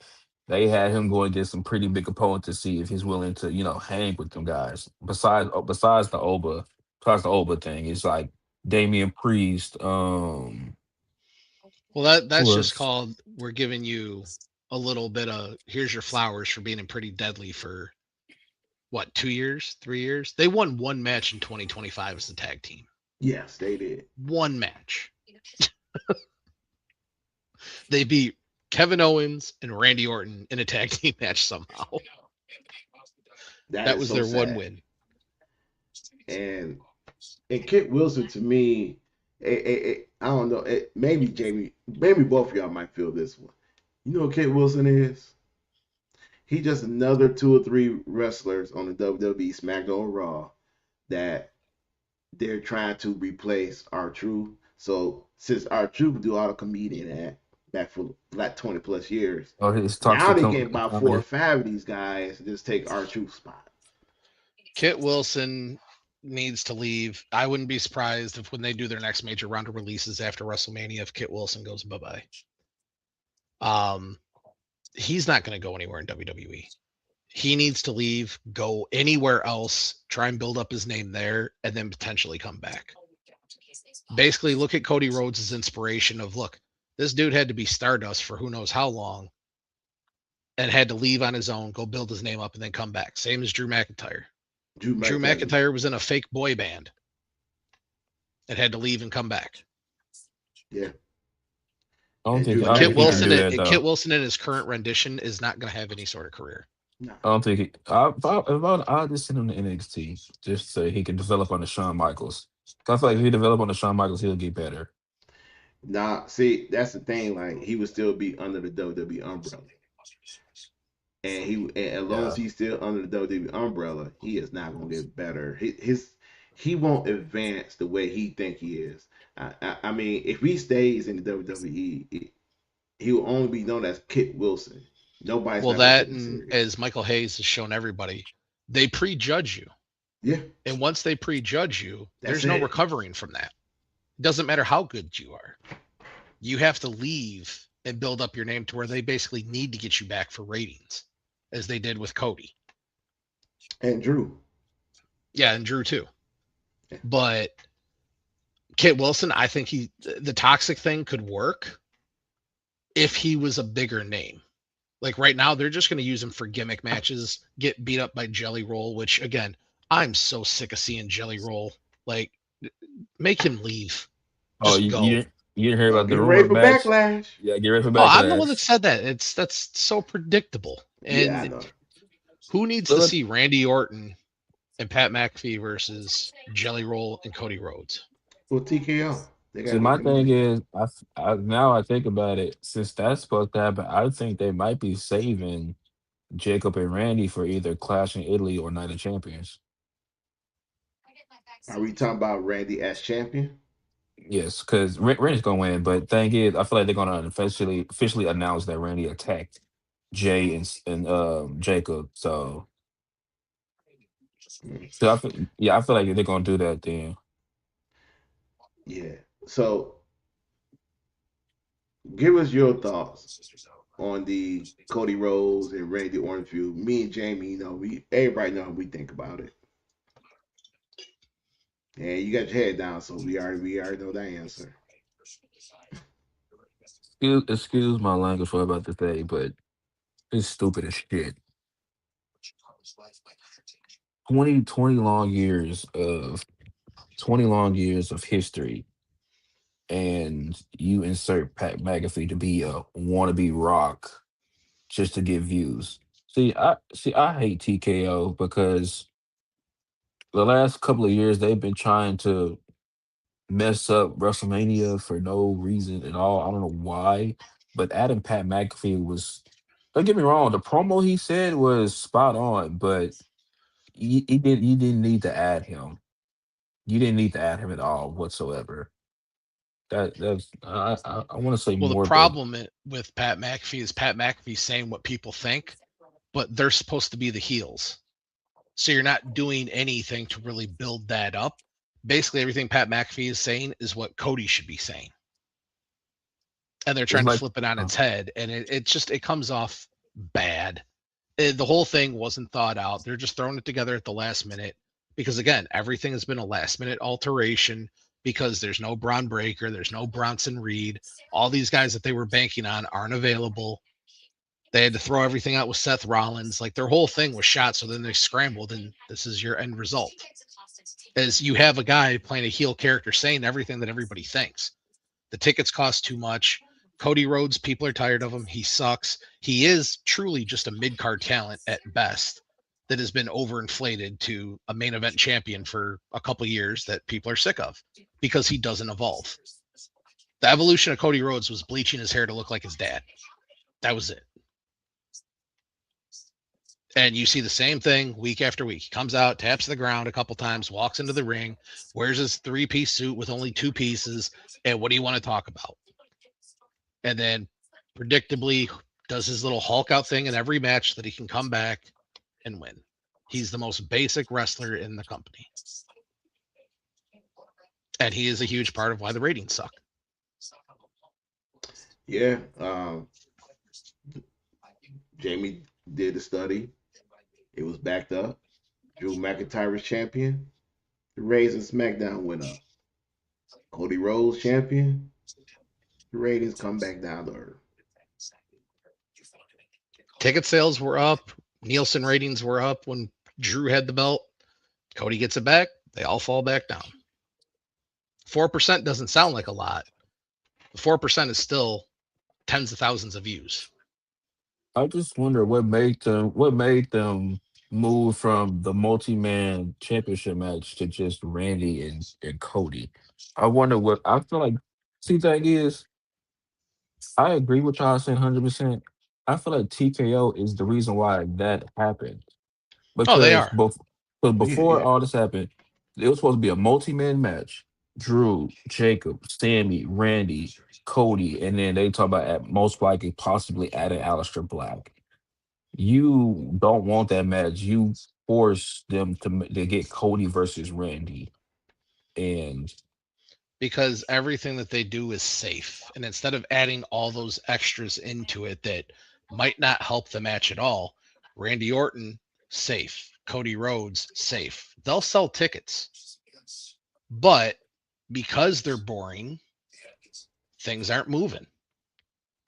they had him going against some pretty big opponents to see if he's willing to hang with them guys. Besides the Oba thing, it's like Damian Priest. Well, that's Who just else? called we're giving you a little bit of here's your flowers for being pretty deadly for what 2 years, 3 years. They won one match in 2025 as a tag team. Yes, they did. One match. They beat Kevin Owens and Randy Orton in a tag team match somehow. That That is was so their one sad. win. And Kit Wilson to me, I don't know. Maybe Jamie, maybe both of y'all might feel this one. You know what Kit Wilson is? He just another two or three wrestlers on the WWE SmackDown or Raw that they're trying to replace our Truth. So since our Truth could do all the comedian act back for like 20 plus years, Oh, his now toxic they can about four or comedy. five of these guys and just take our Truth spot. Kit Wilson needs to leave. I wouldn't be surprised if when they do their next major round of releases after WrestleMania, if Kit Wilson goes bye bye. Um, he's not going to go anywhere in WWE. He needs to leave, go anywhere else, try and build up his name there, and then potentially come back. Basically, look at Cody Rhodes' inspiration of look, this dude had to be Stardust for who knows how long and had to leave on his own, go build his name up, and then come back. Same as Drew McIntyre. Drew Drew McIntyre. McIntyre was in a fake boy band and had to leave and come back. Yeah. I don't And think Drew I don't Kit think he can McIntyre. Wilson, do that Kit though. Wilson in his current rendition is not going to have any sort of career. Nah. I don't think I'll just send him to NXT just so he can develop on the Shawn Michaels. 'Cause I feel like if he develop on the Shawn Michaels, he'll get better. Nah, see, that's the thing. Like he would still be under the WWE umbrella, and as long as Yeah. he's still under the WWE umbrella, he is not gonna get better. He won't advance the way he think he is. I mean, if he stays in the WWE, he will only be known as Kit Wilson. Nobody's Well, not gonna that take it and serious. as Michael Hayes has shown everybody, they prejudge you. Yeah, And once they prejudge you, that's there's no it. recovering from that. It doesn't matter how good you are. You have to leave and build up your name to where they basically need to get you back for ratings, as they did with Cody. And Drew. Yeah, and Drew too. Yeah. But Kit Wilson, I think the toxic thing could work if he was a bigger name. Like right now, they're just going to use him for gimmick matches, get beat up by Jelly Roll, which again, I'm so sick of seeing Jelly Roll. Like, make him leave. Oh, Just go. you didn't hear Well, about the get ready rumored for match? backlash. Yeah, get ready for Oh, I'm the one that backlash. said that. That's so predictable. Yeah, I And know. who needs to Look, see Randy Orton and Pat McAfee versus Jelly Roll and Cody Rhodes? Well, TKO. They see, gotta put my them in thing there. is, now I think about it, since that's supposed to happen, I think they might be saving Jacob and Randy for either Clash in Italy or Night of Champions. Are we talking about Randy as champion? Yes, because Randy's gonna win, but thing is, I feel like they're gonna officially announce that Randy attacked Jay and Jacob. Mm. So yeah, I feel like they're gonna do that then. Yeah. So give us your thoughts on the Cody Rhodes and Randy Orton feud. Me and Jamie, we everybody know how we think about it. And you got your head down, so we already know that answer. Excuse my language for about to say, but it's stupid as shit. 20 long years of 20 long years of history, and you insert Pat McAfee to be a wannabe Rock just to get views. I hate TKO because the last couple of years they've been trying to mess up WrestleMania for no reason at all. I don't know why, but adding Pat McAfee was. Don't get me wrong. The promo he said was spot on, but you didn't need to add him. You didn't need to add him at all whatsoever. That's I want to say Well, the more, but problem with Pat McAfee is Pat McAfee saying what people think, but they're supposed to be the heels. So you're not doing anything to really build that up. Basically, everything Pat McAfee is saying is what Cody should be saying. And they're it's trying to like flip it on uh, its head. And it comes off bad. The whole thing wasn't thought out. They're just throwing it together at the last minute because, again, everything has been a last minute alteration because there's no Braun Breaker, there's no Bronson Reed. All these guys that they were banking on aren't available. They had to throw everything out with Seth Rollins. Like their whole thing was shot. So then they scrambled, and this is your end result. As you have a guy playing a heel character saying everything that everybody thinks. The tickets cost too much. Cody Rhodes, people are tired of him. He sucks. He is truly just a mid card talent at best that has been overinflated to a main event champion for a couple years that people are sick of because he doesn't evolve. The evolution of Cody Rhodes was bleaching his hair to look like his dad. That was it. And you see the same thing week after week. He comes out, taps the ground a couple times, walks into the ring, wears his 3-piece suit with only 2 pieces. And what do you want to talk about? And then predictably does his little Hulk out thing in every match that he can come back and win. He's the most basic wrestler in the company. And he is a huge part of why the ratings suck. Yeah. Jamie did a study. It was backed up. Drew McIntyre was champion. The Rays and SmackDown went up. Cody Rhodes champion. The ratings come back down to earth. Ticket sales were up. Nielsen ratings were up when Drew had the belt. Cody gets it back. They all fall back down. 4% doesn't sound like a lot. 4% is still tens of thousands of views. I just wonder what made them move from the multi-man championship match to just Randy and Cody. I wonder what I feel like. See, thing is, I agree with y'all saying 100%. I feel like TKO is the reason why that happened Oh, they because are. Yeah, before yeah. all this happened, it was supposed to be a multi-man match. Drew, Jacob, Sammy, Randy, Cody, and then they talk about at most likely possibly adding Aleister Black. You don't want that match. You force them to get Cody versus Randy, and because everything that they do is safe. And instead of adding all those extras into it that might not help the match at all, Randy Orton, safe. Cody Rhodes, safe. They'll sell tickets. But because they're boring, things aren't moving.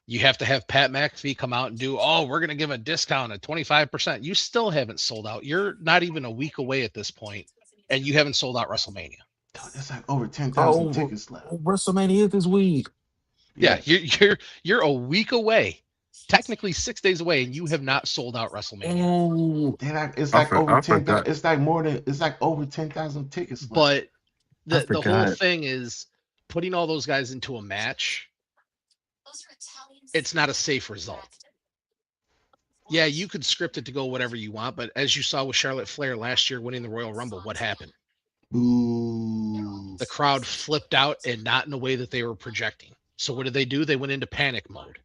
You have to have Pat McAfee come out and do, oh, we're going to give a discount at 25%. You still haven't sold out. You're not even a week away at this point, and you haven't sold out WrestleMania. That's like over 10,000 oh, tickets left. WrestleMania this week. Yeah, Yeah, you're a week away, technically 6 days away, and you have not sold out WrestleMania. Oh, it's like over I 10,000. forgot. It's like more than it's like over 10,000 tickets left. But I the whole forgot. thing is putting all those guys into a match. It's not a safe result. Yeah, you could script it to go whatever you want, but as you saw with Charlotte Flair last year winning the Royal Rumble, what happened? Boo. The crowd flipped out and not in a way that they were projecting. So what did they do? They went into panic mode.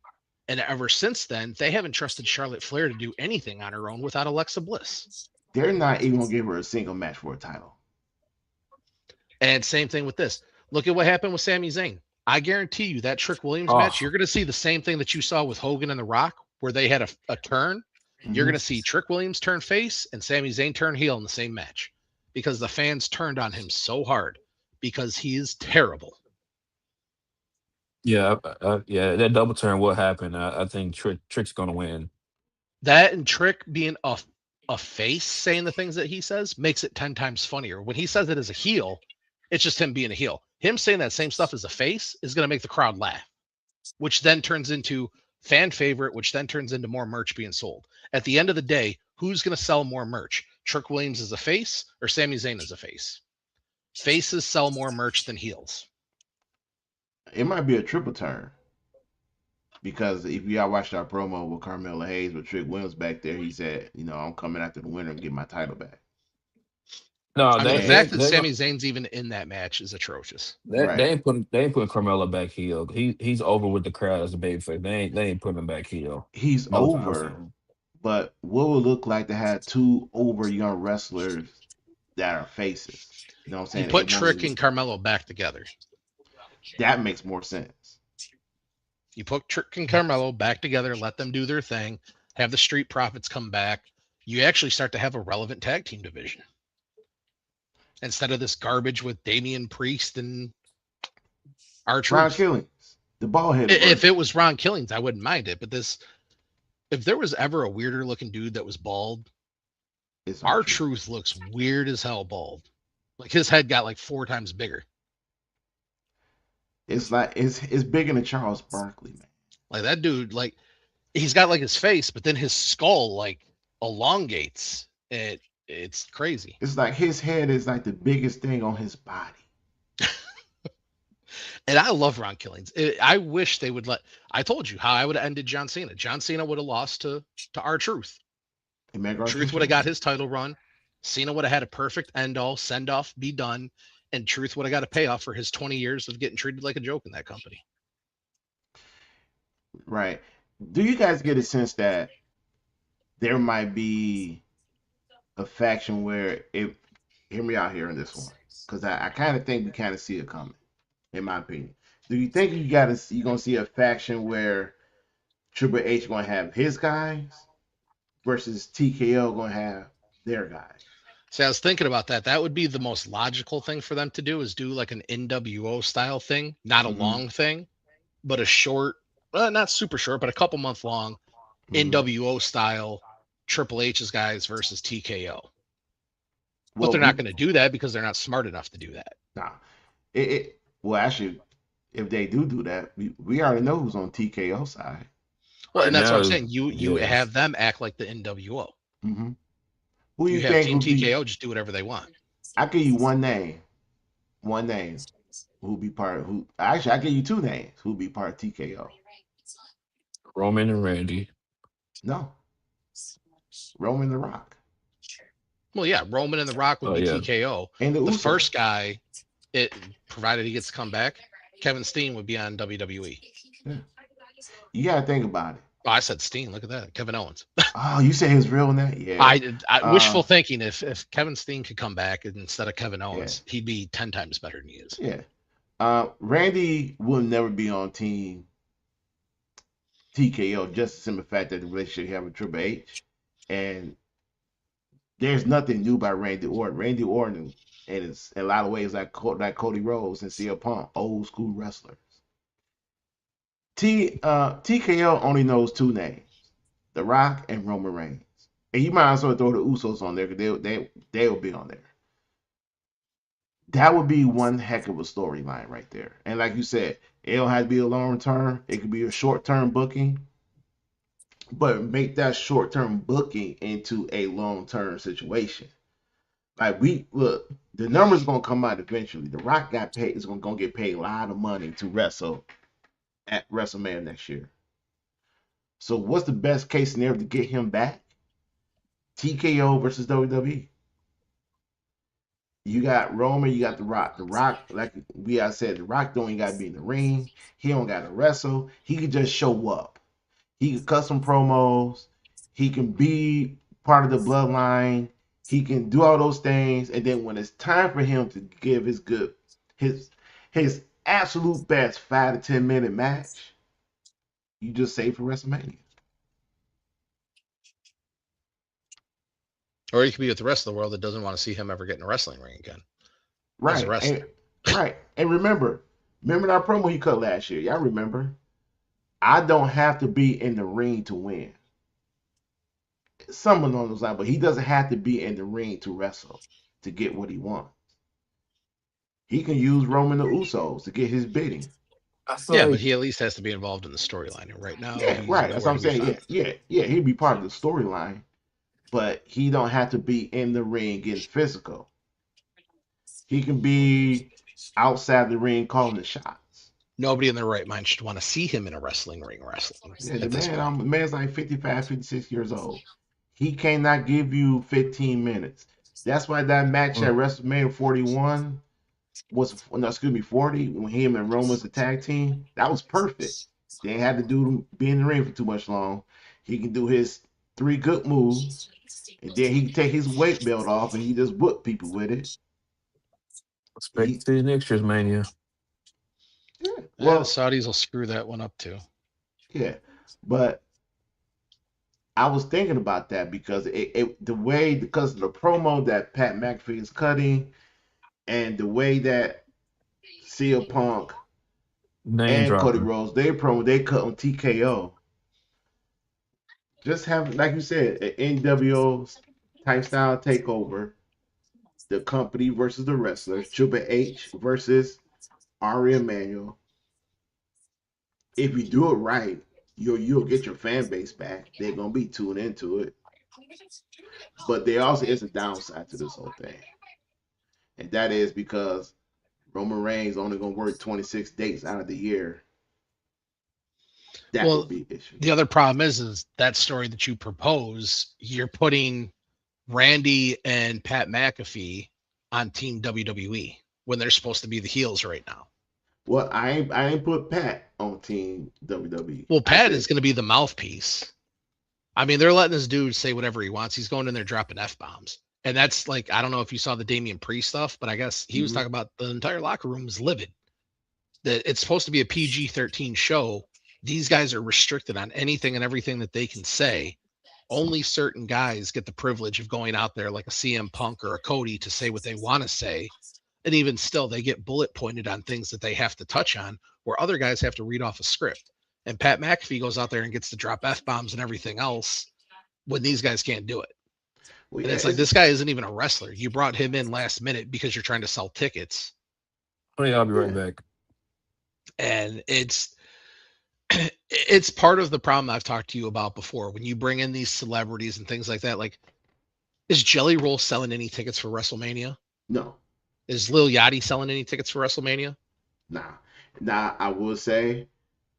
And ever since then, they haven't trusted Charlotte Flair to do anything on her own without Alexa Bliss. They're not even gonna give her a single match for a title. And same thing with this. Look at what happened with Sami Zayn. I guarantee you that Trick Williams Oh, match, you're going to see the same thing that you saw with Hogan and The Rock, where they had a turn. You're going to see Trick Williams turn face and Sami Zayn turn heel in the same match because the fans turned on him so hard because he is terrible. yeah, yeah. That double turn. What happened? I think Trick's gonna win. That and Trick being a face saying the things that he says makes it 10 times funnier. When he says it as a heel, it's just him being a heel. Him saying that same stuff as a face is going to make the crowd laugh, which then turns into fan favorite, which then turns into more merch being sold. At the end of the day, who's going to sell more merch? Trick Williams as a face or Sami Zayn as a face? Faces sell more merch than heels. It might be a triple turn because if y'all watched our promo with Carmelo Hayes with Trick Williams back there, he said, I'm coming after the winner and get my title back. No, I mean, the they fact ain't that they Sami Zayn's even in that match is atrocious. Right. they ain't putting Carmelo back heel. He's over with the crowd as a babyface. They ain't putting him back heel. He's No time over, soon. but what would it look like to have two over young wrestlers that are faces? You know what I'm You saying? put It won't Trick even, and Carmelo back together. that makes more sense. You put Trick and Carmelo back together, let them do their thing, have the Street Profits come back. You actually start to have a relevant tag team division instead of this garbage with Damian Priest and Ron R-Truth. Killings, the bald headed If version. it was Ron Killings, I wouldn't mind it. But this, if there was ever a weirder looking dude that was bald, It's R-Truth. R-Truth looks weird as hell bald. Like his head got like 4 times bigger. It's like it's bigger than Charles Barkley, man. Like that dude, like he's got like his face, but then his skull like elongates. It's crazy. It's like his head is like the biggest thing on his body. And I love Ron Killings. I wish they would let. I told you how I would have ended John Cena. John Cena would have lost to R-Truth. And make Truth R-Truth would have got champion. his title run. Cena would have had a perfect end all, send off, be done, and Truth would have got a payoff for his 20 years of getting treated like a joke in that company. Right. Do you guys get a sense that there might be a faction where it hear me out here in this one? Because I kind of think we kind of see it coming, in my opinion. Do you think you're gonna see a faction where Triple H gonna have his guys versus TKO gonna have their guys? See, I was thinking about that. That would be the most logical thing for them to do is do like an NWO style thing, not a Mm-hmm. long thing, but a short, well, not super short, but a couple month long Mm-hmm. NWO style Triple H's guys versus TKO. But Well, they're not going to do that because they're not smart enough to do that. nah. Well, actually, if they do that, we already know who's on TKO side. Well, Right and that's what now, I'm saying. You yeah. have them act like the NWO. Mm-hmm. Who You you have think Team would be? TKO just do whatever they want. I give you one name. One name. Who be part of who? Actually, I give you two names. Who be part of TKO? Roman and Randy. No, Roman the Rock Well, yeah, Roman and The Rock would Oh be yeah. TKO. and the The Usos. first guy, it provided he gets to come back, Kevin Steen would be on WWE. Yeah. You gotta think about it. Oh, I said Steen. Look at that, Kevin Owens. Oh, you say his real name? Yeah. I wishful thinking. If Kevin Steen could come back instead of Kevin Yeah. Owens, he'd be 10 times better than he is. Yeah. Randy will never be on team TKO just the simple fact that the relationship he have with Triple H. And there's nothing new by Randy Orton. Randy Orton, and it's in a lot of ways like Cody Rhodes and CM Punk, old school wrestlers. TKO only knows two names: The Rock and Roman Reigns. And you might as well throw the Usos on there because they'll be on there. That would be one heck of a storyline right there. And like you said, it don't have to be a long term. It could be a short term booking, but make that short term booking into a long term situation. Like we look, the numbers gonna come out eventually. The Rock got paid is gonna get paid a lot of money to wrestle at WrestleMania next year. So what's the best case scenario to get him back? TKO versus WWE. You got Roman, you got The Rock. The Rock, like we I said, The Rock don't even gotta be in the ring. He don't gotta wrestle. He can just show up. He can cut some promos. He can be part of the bloodline. He can do all those things. And then when it's time for him to give his his absolute best 5 to 10 minute match, you just save for WrestleMania. Or he could be with the rest of the world that doesn't want to see him ever get in a wrestling ring again as a Right. And wrestler. right. And remember that promo he cut last year. Y'all remember? I don't have to be in the ring to win. Something along those lines, but he doesn't have to be in the ring to wrestle to get what he wants. He can use Roman the Usos to get his bidding. I feel Yeah, but like he at least has to be involved in the storyline. And right now, Yeah, he's right. That's what nowhere I'm to be saying. found. Yeah. He'd be part of the storyline, but he don't have to be in the ring getting physical. He can be outside the ring calling the shots. Nobody in their right mind should want to see him in a wrestling ring wrestling Yeah, at this point. the man's like 55, 56 years old. He cannot give you 15 minutes. That's why that match at mm, WrestleMania 41 was no, excuse me, 40 when him and Roman's a tag team. That was perfect. They ain't had to do be in the ring for too much long. He can do his three good moves, and then he can take his weight belt off and he just whip people with it. expect He to see next year's Mania. yeah, The well Saudis will screw that one up too. yeah, but I was thinking about that because the way because of the promo that Pat McAfee is cutting and the way that CM Punk Name and Cody dropping. Rhodes they promo they cut on TKO. Just have, like you said, an NWO type style takeover. The company versus the wrestlers. Triple H versus Ari Emanuel. If you do it right, you'll get your fan base back. They're gonna be tuned into it. But there also is a downside to this whole thing, and that is because Roman Reigns only gonna work 26 dates out of the year. That would Well, be an issue. the other problem is that story that you propose, you're putting Randy and Pat McAfee on Team WWE when they're supposed to be the heels right now. Well, I ain't put Pat on Team WWE. Well, I Pat said is going to be the mouthpiece. I mean, they're letting this dude say whatever he wants. He's going in there dropping F bombs. And that's like, I don't know if you saw the Damian Priest stuff, but I guess he was mm-hmm. talking about the entire locker room was livid. That it's supposed to be a PG-13 show. These guys are restricted on anything and everything that they can say. Only certain guys get the privilege of going out there like a CM Punk or a Cody to say what they want to say. And even still, they get bullet pointed on things that they have to touch on, where other guys have to read off a script. And Pat McAfee goes out there and gets to drop F bombs and everything else when these guys can't do it. Well, And yeah, it's like, this guy isn't even a wrestler. You brought him in last minute because you're trying to sell tickets. Oh yeah, I'll be right yeah. back. And it's part of the problem I've talked to you about before. When you bring in these celebrities and things like that, like, is Jelly Roll selling any tickets for WrestleMania? No, Is Lil Yachty selling any tickets for WrestleMania? nah. Now I will say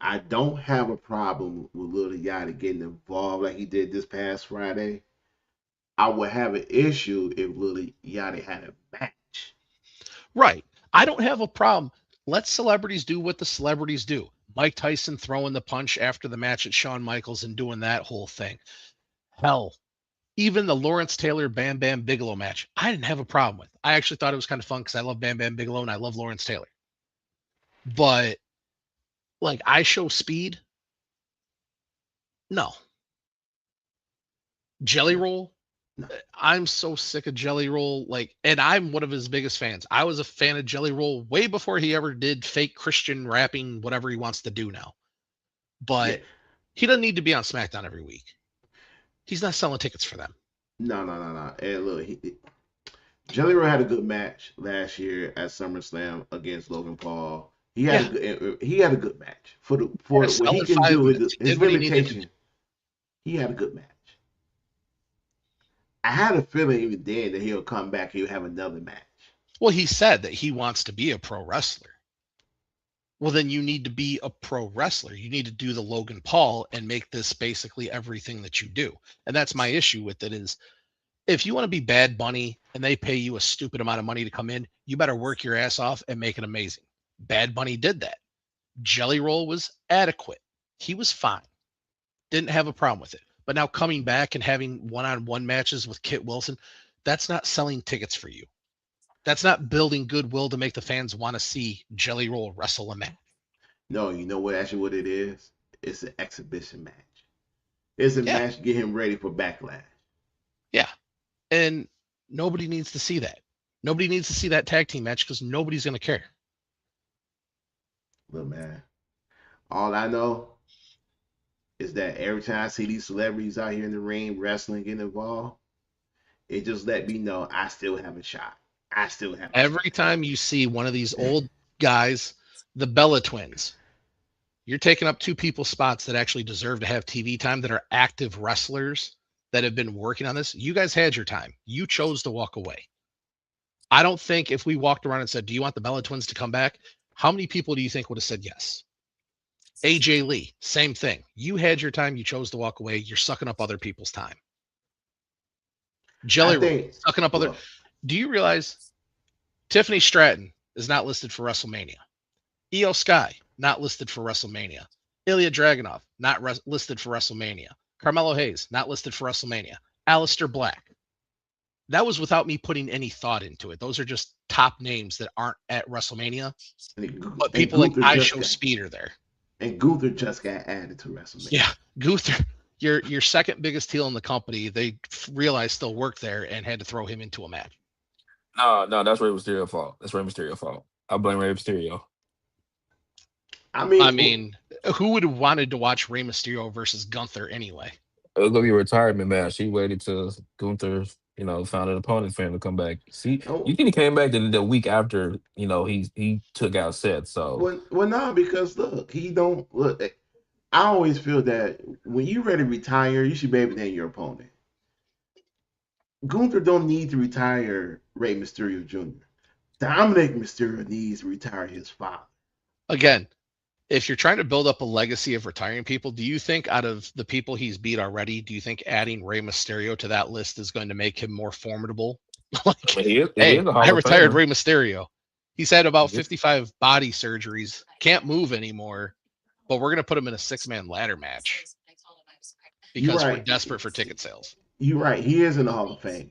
I don't have a problem with Lil Yachty getting involved like he did this past Friday. I would have an issue if Lil Yachty had a match. Right. I don't have a problem. Let celebrities do what the celebrities do. Mike Tyson throwing the punch after the match at Shawn Michaels and doing that whole thing. Hell, even the Lawrence Taylor Bam Bam Bigelow match, I didn't have a problem with. I actually thought it was kind of fun because I love Bam Bam Bigelow and I love Lawrence Taylor. But like, I show speed. No. Jelly No, Roll. no, I'm so sick of Jelly Roll. Like, and I'm one of his biggest fans. I was a fan of Jelly Roll way before he ever did fake Christian rapping, whatever he wants to do now. yeah, But he doesn't need to be on SmackDown every week. He's not selling tickets for them. no. And look, Jelly Roll had a good match last year at SummerSlam against Logan Paul. Yeah. He had a good match for Had a what he solid can 5 do. minutes. He His did what he needed to do. limitation. He had a good match. I had a feeling even then that he'll come back. He'll have another match. Well, he said that he wants to be a pro wrestler. Well, then you need to be a pro wrestler. You need to do the Logan Paul and make this basically everything that you do. And that's my issue with it is if you want to be Bad Bunny and they pay you a stupid amount of money to come in, you better work your ass off and make it amazing. Bad Bunny did that. Jelly Roll was adequate. He was fine. Didn't have a problem with it. But now coming back and having one-on-one matches with Kit Wilson, that's not selling tickets for you. That's not building goodwill to make the fans want to see Jelly Roll wrestle a match. No, you know what? Actually, what it is? It's an exhibition match. It's a Yeah, match to get him ready for backlash. yeah. And nobody needs to see that. Nobody needs to see that tag team match because nobody's going to care. Look, man. All I know is that every time I see these celebrities out here in the ring wrestling, getting involved, it just let me know I still have a shot. I still have a Every time you see one of these old guys, the Bella twins, you're taking up two people's spots that actually deserve to have TV time that are active wrestlers that have been working on this. You guys had your time. You chose to walk away. I don't think if we walked around and said, do you want the Bella twins to come back? How many people do you think would have said yes? AJ Lee, same thing. You had your time. You chose to walk away. You're sucking up other people's time. I Jelly Roll, think, sucking up other. well, Do you realize Tiffany Stratton is not listed for WrestleMania? Io Sky, not listed for WrestleMania. Ilya Dragunov, not listed for WrestleMania. Carmelo Hayes, not listed for WrestleMania. Aleister Black. That was without me putting any thought into it. Those are just top names that aren't at WrestleMania. But and people like I Show Speed are there. Gunther just got added to WrestleMania. Yeah, Gunther, your second biggest heel in the company, they realized still worked there and had to throw him into a match. No, that's Rey Mysterio's fault. That's Rey Mysterio's fault. I blame Rey Mysterio. I mean, who would have wanted to watch Rey Mysterio versus Gunther anyway? It was gonna be a retirement match. He waited till Gunther, found an opponent for him to come back. See, oh, you think he came back the week after, he took out Seth. So well, no, because look, he don't look. I always feel that when you're ready to retire, you should be able to name your opponent. Gunther don't need to retire Rey Mysterio Jr. Dominic Mysterio needs to retire his father. Again, if you're trying to build up a legacy of retiring people, do you think out of the people he's beat already, do you think adding Rey Mysterio to that list is going to make him more formidable? Like, I mean, he is hey, a Hall I of retired Famer. Rey Mysterio. He's had about He is- 55 body surgeries, can't move anymore, but we're going to put him in a 6-man ladder match because we're desperate for ticket sales. You're right. He is in the Hall of Fame.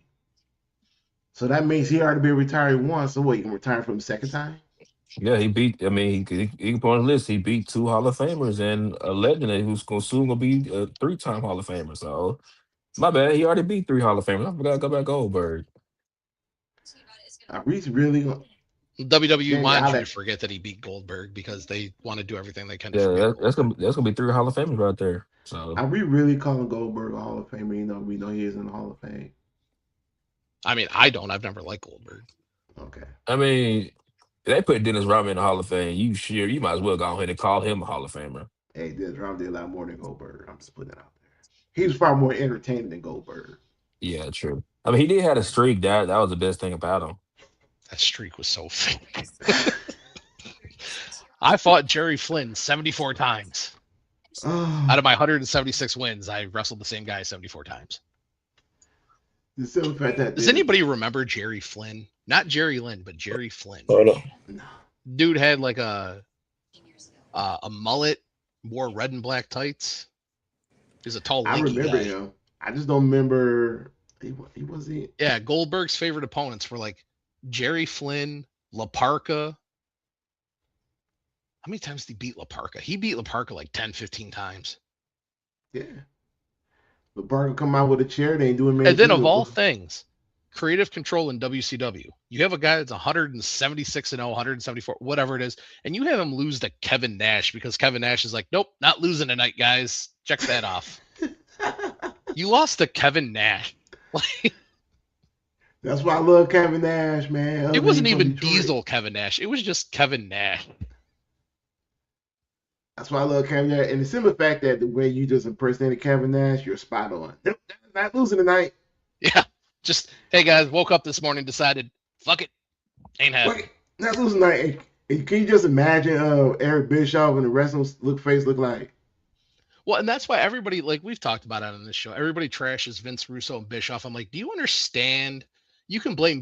So that means he already been retired once. So what, you can retire from the second time? Yeah, he beat. I mean, he can put on the list. He beat 2 Hall of Famers and a legend who's soon gonna be a 3-time Hall of Famer. So my bad, he already beat 3 Hall of Famers. I forgot about Goldberg. Are we really gonna WWE Jamie, wanted you to forget that he beat Goldberg because they want to do everything they can to forget. Yeah, that's gonna be 3 Hall of Famers right there. So are we really calling Goldberg a Hall of Famer? We know he is in the Hall of Fame. I mean, I don't. I've never liked Goldberg. Okay. I mean, if they put Dennis Rodman in the Hall of Fame, you might as well go ahead and call him a Hall of Famer. Hey, Dennis Rodman did a lot more than Goldberg. I'm just putting it out there. He was far more entertaining than Goldberg. Yeah, true. I mean, he did have a streak. That was the best thing about him. That streak was so fake. I fought Jerry Flynn 74 times. Out of my 176 wins, I wrestled the same guy 74 times. The simple fact that Does anybody remember Jerry Flynn? Not Jerry Lynn, but Jerry Flynn. Oh no. Dude had like a mullet, wore red and black tights. He's a tall, I lanky remember guy. him. I just don't remember. He wasn't. Yeah, Goldberg's favorite opponents were like Jerry Flynn, La Parka. How many times did he beat La Parka? He beat La Parka like 10, 15 times. Yeah. The Barker come out with a chair. They ain't doing many And then of people. all things, creative control in WCW. You have a guy that's 176 and 0, 174, whatever it is, and you have him lose to Kevin Nash because Kevin Nash is like, nope, not losing tonight, guys. Check that off. You lost to Kevin Nash. That's why I love Kevin Nash, man. It wasn't He's from even Detroit. Diesel Kevin Nash. It was just Kevin Nash. That's why I love Kevin Nash. And the simple fact that the way you just impersonated Kevin Nash, you're spot on. Nope, not losing tonight. Yeah. Just, hey guys, woke up this morning, decided, fuck it. Ain't happening. Not losing tonight. And can you just imagine Eric Bischoff and the wrestling look like? Well, and that's why everybody, like we've talked about it on this show, everybody trashes Vince Russo and Bischoff. I'm like, do you understand? You can blame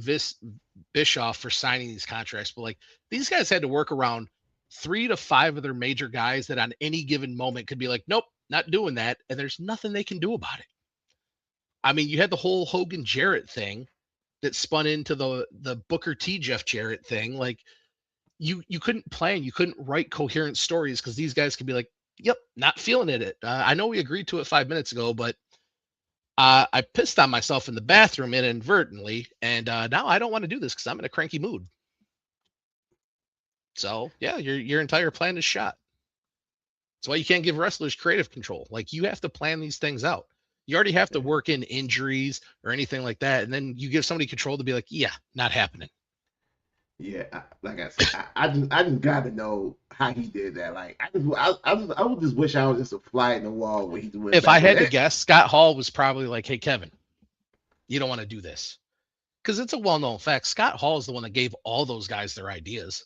Bischoff for signing these contracts, but like these guys had to work around 3 to 5 of their major guys that on any given moment could be like, nope, not doing that. And there's nothing they can do about it. I mean, you had the whole Hogan Jarrett thing that spun into the Booker T Jeff Jarrett thing. Like you couldn't plan, you couldn't write coherent stories because these guys could be like, yep, not feeling it. I know we agreed to it 5 minutes ago, but I pissed on myself in the bathroom inadvertently, and now I don't want to do this because I'm in a cranky mood. So yeah, your entire plan is shot. That's why you can't give wrestlers creative control. Like you have to plan these things out. You already have to work in injuries or anything like that, and then you give somebody control to be like, yeah, not happening. Yeah, like I said, I just got to know how he did that. Like I would just wish I was just a fly in the wall when he went. If I had to guess, Scott Hall was probably like, hey Kevin, you don't want to do this. Because it's a well-known fact. Scott Hall is the one that gave all those guys their ideas.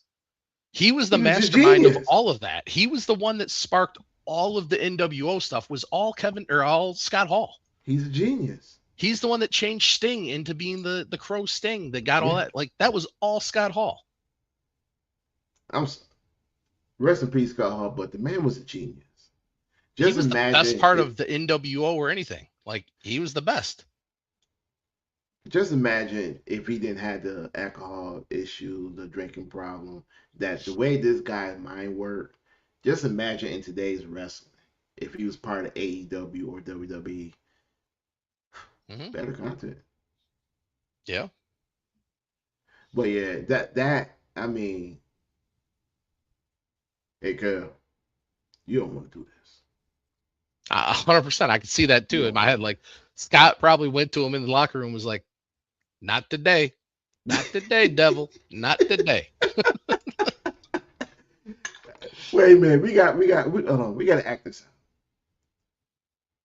He was the mastermind of all of that. He was the one that sparked all of the NWO stuff. Was all Kevin or all Scott Hall. He's a genius. He's the one that changed Sting into being the Crow Sting that got all that. Like that was all Scott Hall. Rest in peace, Scott Hall, but the man was a genius. He was the best part of the NWO or anything. Like he was the best. Just imagine if he didn't have the alcohol issue, the drinking problem, that the way this guy's mind worked. Just imagine in today's wrestling, if he was part of AEW or WWE, better content. Yeah. But yeah, that I mean, hey, Kyle, you don't want to do this. 100%. I could see that too in my head. Like Scott probably went to him in the locker room, was like, not today. Not today, devil. Not today. Wait a minute. We got to act this out.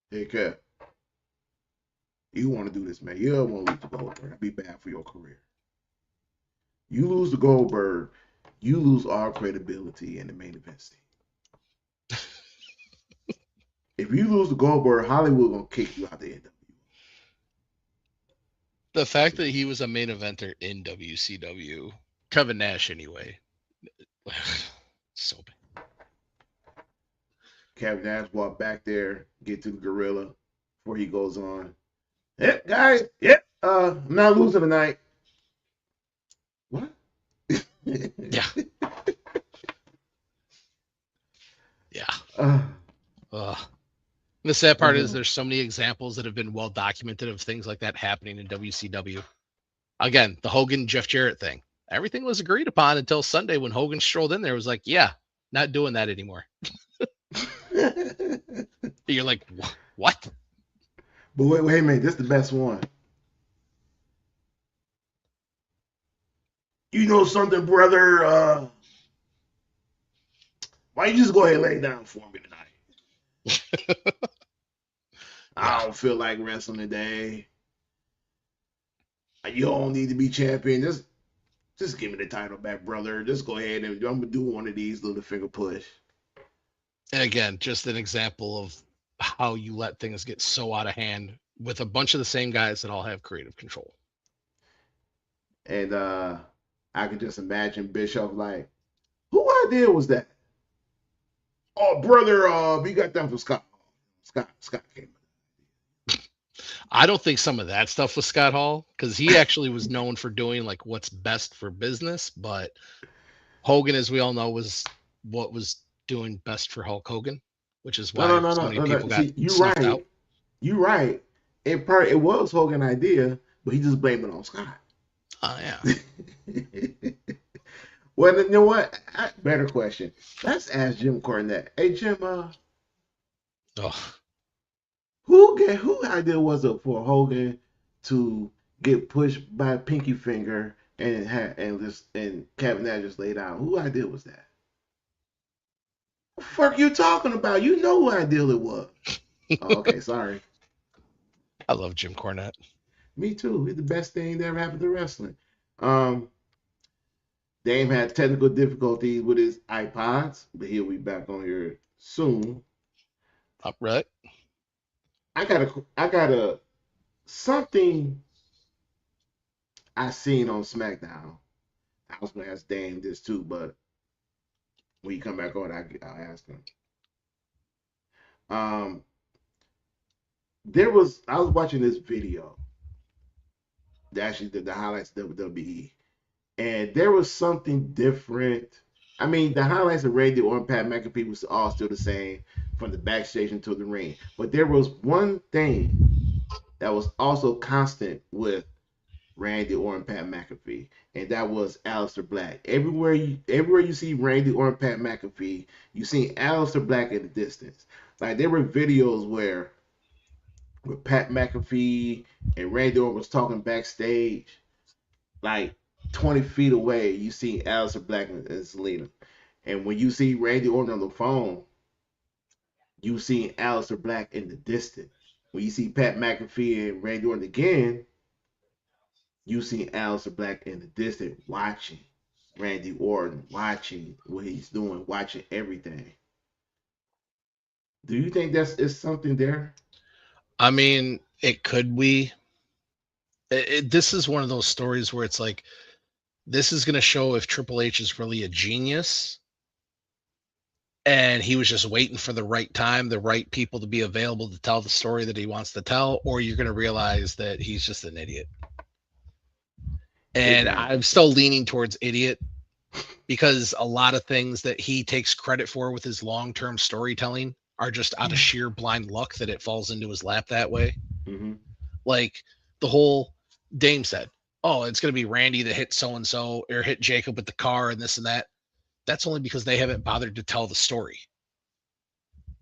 Hey, Kev. You want to do this, man. You don't want to lose to Goldberg. That'd be bad for your career. You lose to Goldberg, you lose all credibility in the main event scene. If you lose to Goldberg, Hollywood gonna kick you out the NWO. The fact that he was a main eventer in WCW, Kevin Nash anyway, so bad. Kevin Nash walked back there, get to the gorilla before he goes on. Yep, guys. Yep. I'm not losing tonight. What? Yeah. Yeah. The sad part is there's so many examples that have been well documented of things like that happening in WCW. Again, the Hogan Jeff Jarrett thing. Everything was agreed upon until Sunday when Hogan strolled in there. Was like, yeah, not doing that anymore. You're like, what? But wait a minute, this is the best one. You know something, brother? Why you just go ahead and lay down for me tonight? I don't feel like wrestling today. You don't need to be champion. Just give me the title back, brother. Just go ahead and I'm gonna do one of these little finger push. And again, just an example of how you let things get so out of hand with a bunch of the same guys that all have creative control. And I could just imagine Bischoff like, who idea was that? Oh, brother, we got that from Scott. Scott came. I don't think some of that stuff was Scott Hall because he actually was known for doing like what's best for business. But Hogan, as we all know, was what was doing best for Hulk Hogan, which is No, no, why no, so no, many no, no. people got See, you're snuffed out. right. You're right. It was Hogan's idea, but he just blamed it on Scott. Oh yeah. Well, you know what? Better question. Let's ask Jim Cornette. Hey, Jim, Oh, who idea was it for Hogan to get pushed by Pinky Finger and Kevin Nash just laid out? Who idea was that? What the fuck you talking about? You know who idea it was. Oh, okay, sorry. I love Jim Cornette. Me too. He's the best thing that ever happened to wrestling. Um, Dame had technical difficulties with his iPods, but he'll be back on here soon. Right. I got a something I seen on SmackDown. I was gonna ask Dame this too, but when you come back on, I'll ask him. Um, I was watching this video, actually the highlights of WWE, and there was something different. I mean, the highlights of Randy Orton, Pat McAfee was all still the same from the backstage into the ring, but there was one thing that was also constant with Randy Orton, Pat McAfee, and that was Aleister Black. Everywhere you see Randy Orton, Pat McAfee, you see Aleister Black in the distance. Like there were videos where Pat McAfee and Randy Orton was talking backstage, like 20 feet away, you see Aleister Black and Selena. And when you see Randy Orton on the phone, you see Aleister Black in the distance. When you see Pat McAfee and Randy Orton again, you see Aleister Black in the distance watching Randy Orton, watching what he's doing, watching everything. Do you think that's is something there? I mean, it could be. This is one of those stories where it's like, this is going to show if Triple H is really a genius and he was just waiting for the right time, the right people to be available to tell the story that he wants to tell, or you're going to realize that he's just an idiot. And I'm Exactly. still leaning towards idiot because a lot of things that he takes credit for with his long-term storytelling are just out of sheer blind luck that it falls into his lap that way. Mm-hmm. Like the whole Dame said, oh, it's going to be Randy that hit so and so or hit Jacob with the car and this and that. That's only because they haven't bothered to tell the story.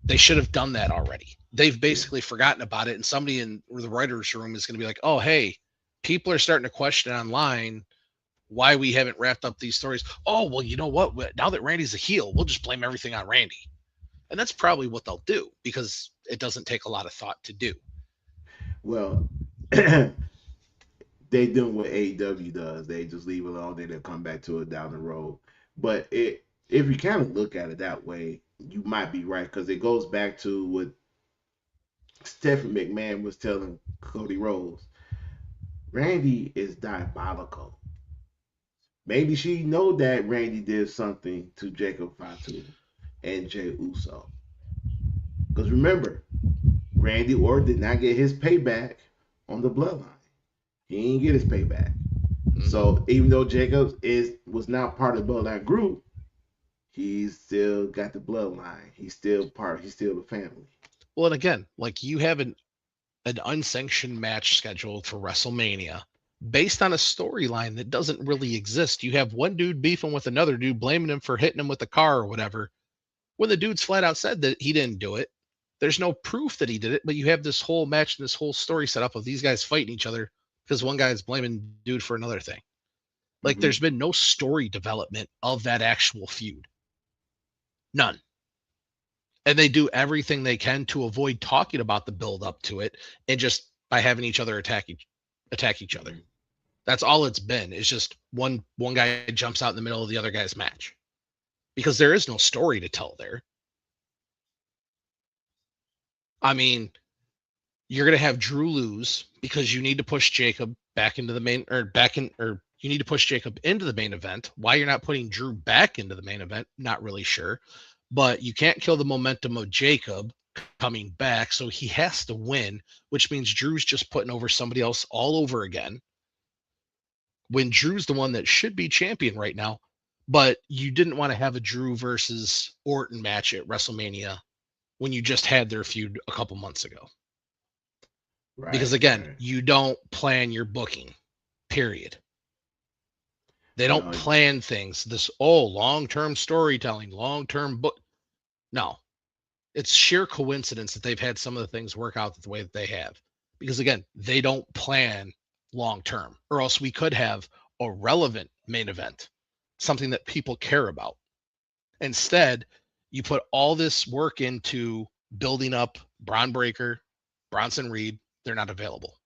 They should have done that already. They've Yeah. basically forgotten about it. And somebody in the writer's room is going to be like, oh, hey, people are starting to question online why we haven't wrapped up these stories. Oh, well, you know what? Now that Randy's a heel, we'll just blame everything on Randy. And that's probably what they'll do because it doesn't take a lot of thought to do. Well, they doing what AEW does. They just leave it alone. Then they'll come back to it down the road. But if you kind of look at it that way, you might be right because it goes back to what Stephanie McMahon was telling Cody Rhodes. Randy is diabolical. Maybe she know that Randy did something to Jacob Fatu and Jey Uso. Because remember, Randy Orton did not get his payback on the bloodline. He didn't get his payback. So even though Jacobs was not part of the bloodline group, he's still got the bloodline. He's still the family. Well, and again, like you have an unsanctioned match scheduled for WrestleMania based on a storyline that doesn't really exist. You have one dude beefing with another dude, blaming him for hitting him with the car or whatever, when the dude's flat out said that he didn't do it. There's no proof that he did it, but you have this whole match and this whole story set up of these guys fighting each other because one guy's blaming dude for another thing. Like Mm-hmm. there's been no story development of that actual feud. None. And they do everything they can to avoid talking about the build up to it and just by having each other attack each other. That's all it's been. It's just one guy jumps out in the middle of the other guy's match because there is no story to tell there. I mean, you're going to have Drew lose because you need to push Jacob back into the main or you need to push Jacob into the main event. Why you're not putting Drew back into the main event, not really sure. But you can't kill the momentum of Jacob coming back, so he has to win, which means Drew's just putting over somebody else all over again. When Drew's the one that should be champion right now, but you didn't want to have a Drew versus Orton match at WrestleMania when you just had their feud a couple months ago. Because Right, again, right. you don't plan your booking, period. They don't No, plan things. This long-term storytelling, long-term book. No, it's sheer coincidence that they've had some of the things work out the way that they have. Because again, they don't plan long term, or else we could have a relevant main event, something that people care about. Instead, you put all this work into building up Braun Breaker, Bronson Reed, they're not available.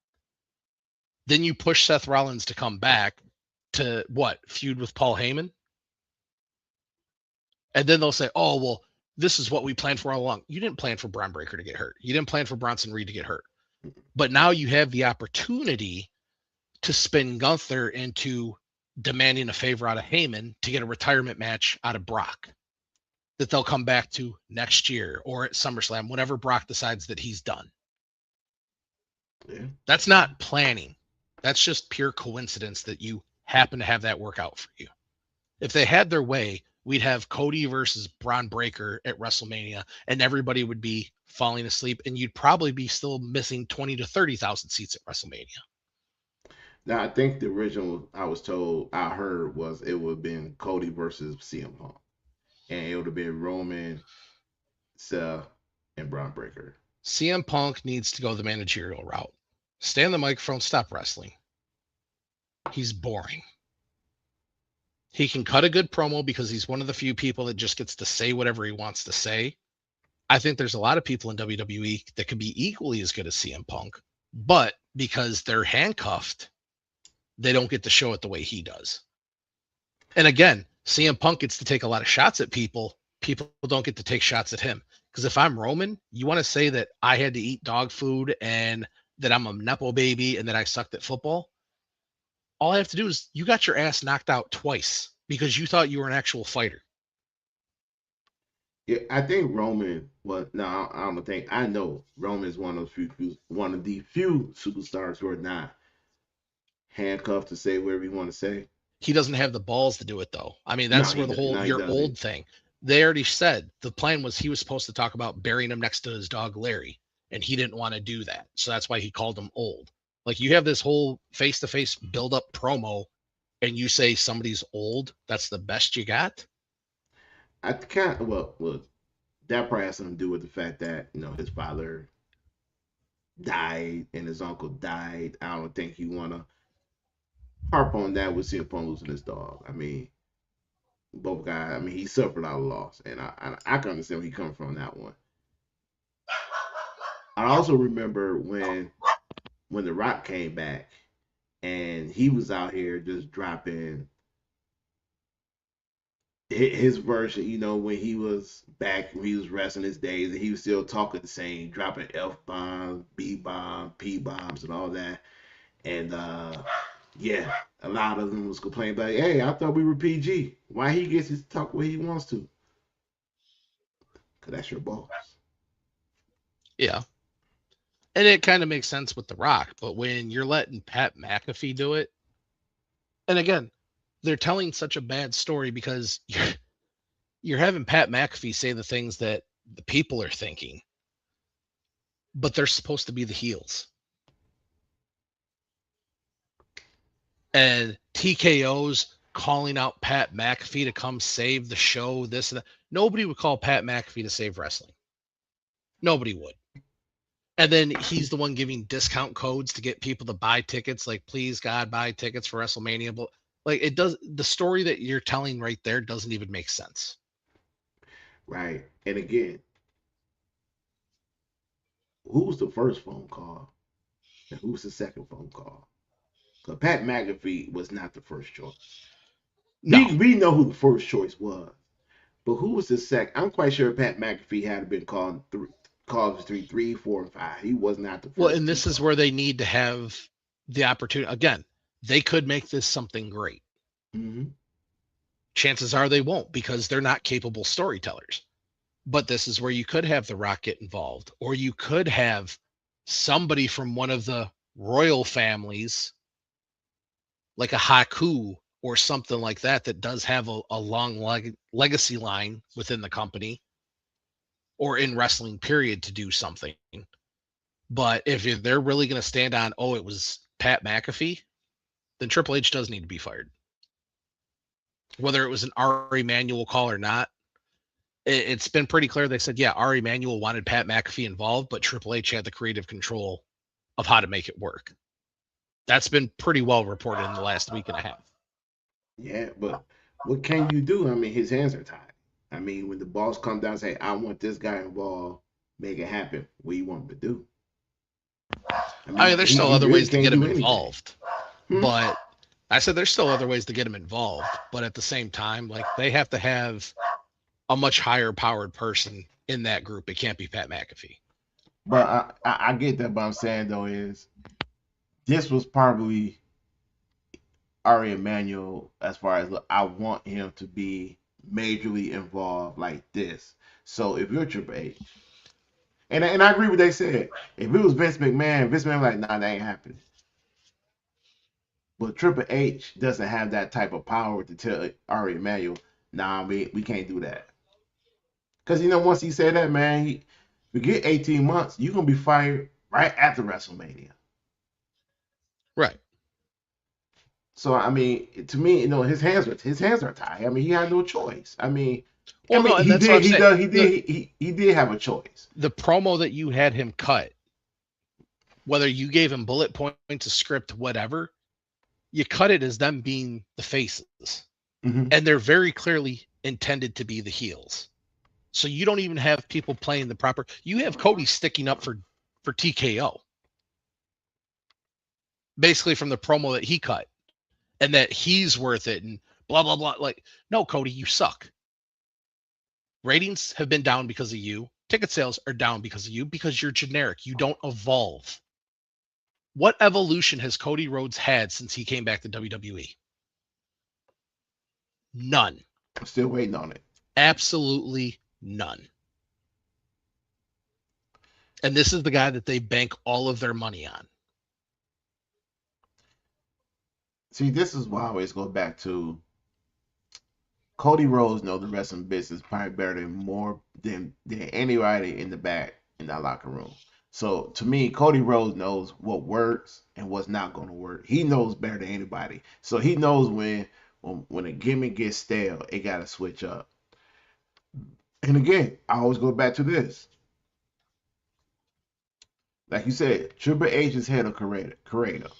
Then you push Seth Rollins to come back to what? Feud with Paul Heyman? And then they'll say, oh, well, this is what we planned for all along. You didn't plan for Braun Breaker to get hurt. You didn't plan for Bronson Reed to get hurt. But now you have the opportunity to spin Gunther into demanding a favor out of Heyman to get a retirement match out of Brock that they'll come back to next year or at SummerSlam, whenever Brock decides that he's done. yeah. That's not planning. That's just pure coincidence that you happen to have that work out for you. If they had their way, we'd have Cody versus Braun Breaker at WrestleMania, and everybody would be falling asleep, and you'd probably be still missing 20 to 30,000 seats at WrestleMania. Now I think the original I heard was it would have been Cody versus CM Punk, and it would have been Roman, Seth, and Braun Breaker. CM Punk needs to go the managerial route. Stay on the microphone, stop wrestling. He's boring. He can cut a good promo because he's one of the few people that just gets to say whatever he wants to say. I think there's a lot of people in WWE that could be equally as good as CM Punk, but because they're handcuffed, they don't get to show it the way he does. And again, CM Punk gets to take a lot of shots at people. People don't get to take shots at him. Because if I'm Roman, you want to say that I had to eat dog food and that I'm a Nepo baby and that I sucked at football? All I have to do is you got your ass knocked out twice because you thought you were an actual fighter. Yeah, I think Roman was. No, I don't think. I know Roman is one of one of the few superstars who are not handcuffed to say whatever you want to say. He doesn't have the balls to do it though. I mean, No, that's where the whole he you're doesn't. old thing. They already said the plan was he was supposed to talk about burying him next to his dog Larry, and he didn't want to do that. So that's why he called him old. Like you have this whole face-to-face build-up promo, and you say somebody's old. That's the best you got. I can't. Well, that probably has something to do with the fact that his father died and his uncle died. I don't think you want to harp on that with CM Punk losing his dog. I mean, both guys. I mean, he suffered a lot of loss, and I can understand where he coming from on that one. I also remember when The Rock came back and he was out here just dropping his version, when he was back, when he was wrestling his days, and he was still talking the same, dropping F bombs, B bombs, P bombs, and all that. And yeah, a lot of them was complaining about, hey, I thought we were PG. Why he gets to talk the way he wants to? Cause that's your boss. Yeah. And it kind of makes sense with The Rock, but when you're letting Pat McAfee do it, and again, they're telling such a bad story because you're having Pat McAfee say the things that the people are thinking, but they're supposed to be the heels. And TKO's calling out Pat McAfee to come save the show, this and that. Nobody would call Pat McAfee to save wrestling. Nobody would. And then he's the one giving discount codes to get people to buy tickets. Like, please, God, buy tickets for WrestleMania. But like, it does. The story that you're telling right there doesn't even make sense. Right. And again, who was the first phone call? And who was the second phone call? Because Pat McAfee was not the first choice. No. We know who the first choice was. But who was the second? I'm quite sure Pat McAfee had been called calls 3, 4, and 5. He was not the Well, first and two this is calls. where they need to have the opportunity. Again, they could make this something great. Mm-hmm. Chances are they won't because they're not capable storytellers. But this is where you could have The Rock get involved, or you could have somebody from one of the royal families, like a Haku or something like that, that does have a long legacy line within the company or in wrestling, period, to do something. But if they're really going to stand on, oh, it was Pat McAfee, then Triple H does need to be fired. Whether it was an Ari Emanuel call or not, it's been pretty clear. They said, yeah, Ari Emanuel wanted Pat McAfee involved, but Triple H had the creative control of how to make it work. That's been pretty well reported in the last week and a half. Yeah, but what can you do? I mean, his hands are tied. I mean, when the boss comes down and say, I want this guy involved, make it happen, what do you want him to do? I I mean, mean, there's he, still he other really ways to can't get him do anything. involved, Hmm? but I said there's still other ways to get him involved. But at the same time, like, they have to have a much higher powered person in that group. It can't be Pat McAfee. But I get that. But I'm saying, though, is this was probably Ari Emanuel as far as look, I want him to be majorly involved like this. So if you're Triple H, and I agree with what they said, if it was Vince McMahon like, nah, that ain't happening. But Triple H doesn't have that type of power to tell Ari Emanuel, nah, we can't do that. Because once he said that, man, we get 18 months, you're gonna be fired right after WrestleMania. Right. So I mean, to me, his hands are tied. I mean, he had no choice. I Well, mean, no, and that's what I'm saying. he did have a choice. The promo that you had him cut, whether you gave him bullet points, a script, whatever, you cut it as them being the faces. Hmm. And they're very clearly intended to be the heels. So you don't even have people playing the proper. You have Cody sticking up for TKO, basically from the promo that he cut, and that he's worth it and blah blah blah. Like, no, Cody, you suck. Ratings have been down because of you. Ticket sales are down because of you, because you're generic. You don't evolve. What evolution has Cody Rhodes had since he came back to WWE? None. I'm still waiting on it. Absolutely none. And this is the guy that they bank all of their money on. See, this is why I always go back to Cody Rhodes know the wrestling business probably better than anybody in the back in that locker room. So to me, Cody Rhodes knows what works and what's not going to work. He knows better than anybody. So he knows when a gimmick gets stale, it got to switch up. And again, I always go back to this. Like you said, Triple H is head of creative.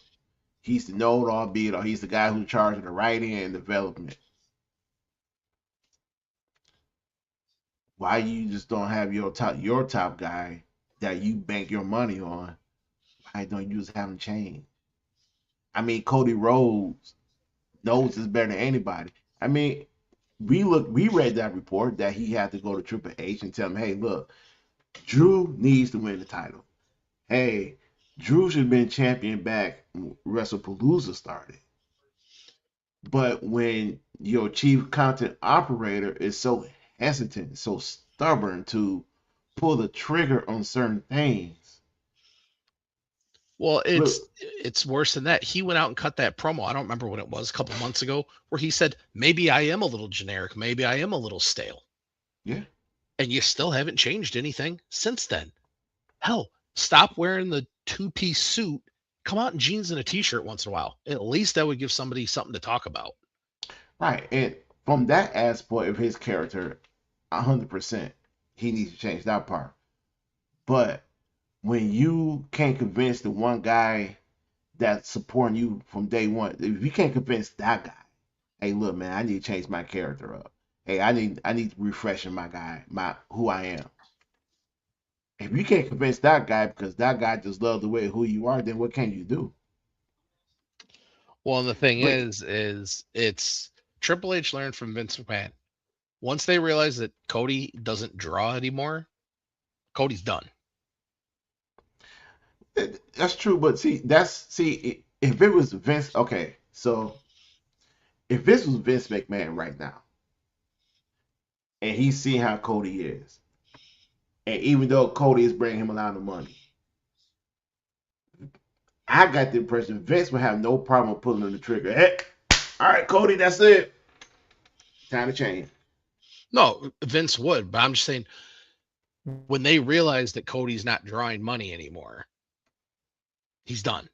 He's the know it all, be it all. He's the guy who's charged of the writing and development. Why you just don't have your top guy that you bank your money on? Why don't you just have him change? I mean, Cody Rhodes knows this better than anybody. I mean, we read that report that he had to go to Triple H and tell him, hey, look, Drew needs to win the title. Hey, Drew should have been champion back when WrestlePalooza started. But when your chief content operator is so hesitant, so stubborn to pull the trigger on certain things, Well, look, it's worse than that. He went out and cut that promo. I don't remember when it was, a couple months ago, where he said, maybe I am a little generic, maybe I am a little stale. yeah, And you still haven't changed anything since then. Hell, stop wearing the two-piece suit. Come out in jeans and a t-shirt once in a while. At least that would give somebody something to talk about. right. And from that aspect of his character, 100%, he needs to change that part. But when you can't convince the one guy that's supporting you from day one, if you can't convince that guy, hey, look, man, I need to change my character up. Hey, I need to refresh my guy, my who I am. If you can't convince that guy because that guy just loves the way who you are, then what can you do? Well, and the thing But is it's Triple H learned from Vince McMahon. Once they realize that Cody doesn't draw anymore, Cody's done. that's true. But if it was Vince, okay, so if this was Vince McMahon right now, and he's seeing how Cody is, And even though Cody is bringing him a lot of money, I got the impression Vince would have no problem pulling on the trigger. Hey, all right, Cody, that's it. Time to change. No, Vince would, but I'm just saying when they realize that Cody's not drawing money anymore, he's done.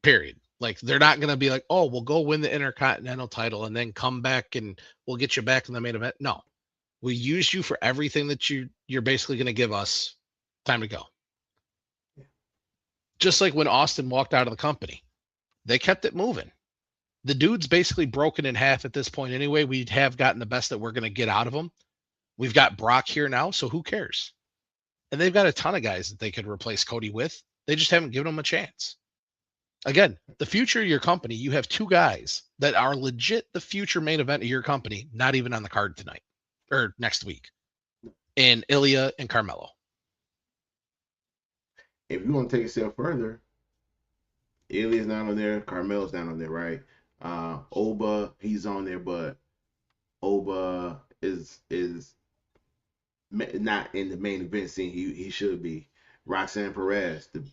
Period. Like they're not going to be like, oh, we'll go win the Intercontinental title and then come back and we'll get you back in the main event. No, we used you for everything that you're basically going to give us. Time to go. Just like when Austin walked out of the company, they kept it moving. The dude's basically broken in half at this point anyway. We'd have gotten the best that we're going to get out of him. We've got Brock here now, so who cares? And they've got a ton of guys that they could replace Cody with. They just haven't given him a chance. Again, the future of your company, you have two guys that are legit the future main event of your company, not even on the card tonight or next week, and Ilya and Carmelo. If you want to take it a step further, Ilya's not on there, Carmelo's not on there, right? Oba, he's on there, but Oba is not in the main event scene. He should be. Roxanne Perez, the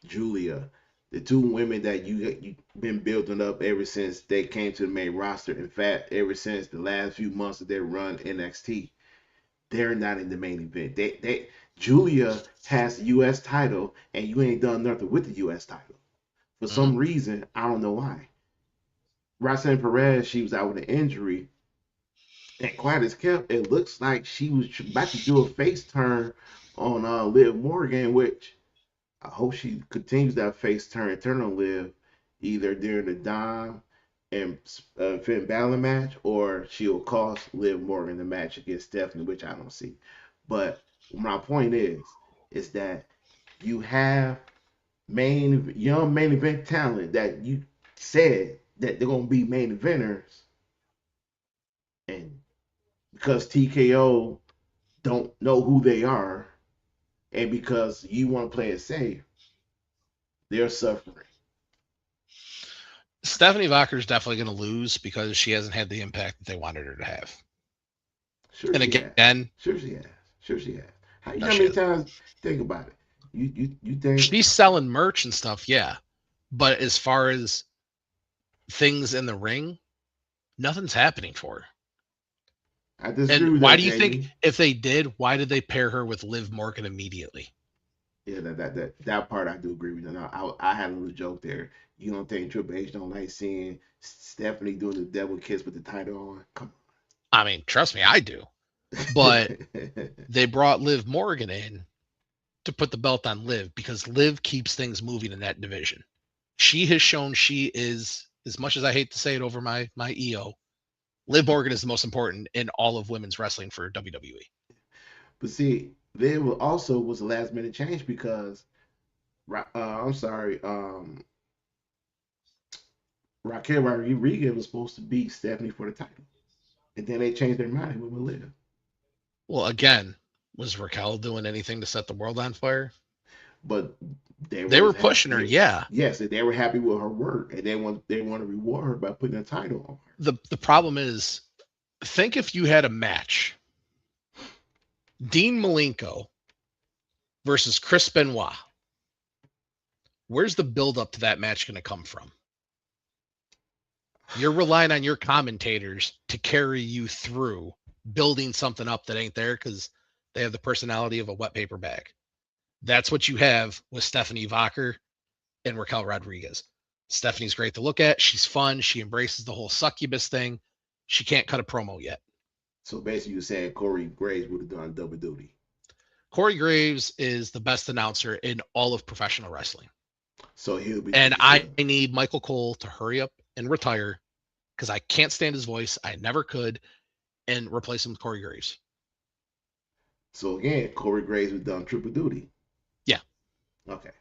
Julia, the two women that you've been building up ever since they came to the main roster. In fact, ever since the last few months of their run NXT, they're not in the main event. They Julia has the U.S. title, and you ain't done nothing with the U.S. title for some reason. I don't know why. Roxanne Perez, she was out with an injury, and quiet as kept, it looks like she was about to do a face turn on Liv Morgan, which I hope she continues that face turn and turn on Liv either during the Dom and Finn Balor match, or she'll cost Liv Morgan the match against Stephanie, which I don't see. But my point is that you have young main event talent that you said that they're gonna be main eventers, and because TKO don't know who they are, and because you want to play it safe, they're suffering. Stephanie Vacher is definitely going to lose because she hasn't had the impact that they wanted her to have. Sure And she has. again, Sure she has. Sure she has. You no, know how she many hasn't. times think about it? You think She's selling merch and stuff, yeah. But as far as things in the ring, nothing's happening for her. I disagree And with why that, do you think Jamie. if they did, why did they pair her with Liv Morgan immediately? Yeah, that part I do agree with. You. I had a little joke there. You don't think Triple H don't like seeing Stephanie doing the devil kiss with the title on? Come I mean, trust me, I do. But on. they brought Liv Morgan in to put the belt on Liv because Liv keeps things moving in that division. She has shown she is, as much as I hate to say it over my EO, Liv Morgan is the most important in all of women's wrestling for WWE. But see, there also was a last minute change because I'm sorry, Raquel Rodriguez was supposed to beat Stephanie for the title, and then they changed their mind with Liv. Well, again, was Raquel doing anything to set the world on fire? But They were pushing her, yeah. yes, they were happy with her work, and they want to reward her by putting a title on her. The problem is, think if you had a match, Dean Malenko versus Chris Benoit. Where's the build up to that match going to come from? You're relying on your commentators to carry you through building something up that ain't there because they have the personality of a wet paper bag. That's what you have with Stephanie Vacher and Raquel Rodriguez. Stephanie's great to look at. She's fun. She embraces the whole succubus thing. She can't cut a promo yet. So basically, you're saying Corey Graves would have done double duty. Corey Graves is the best announcer in all of professional wrestling. So he'll be. And I need Michael Cole to hurry up and retire because I can't stand his voice. I never could. And replace him with Corey Graves. So again, Corey Graves was done triple duty. Yeah. Okay.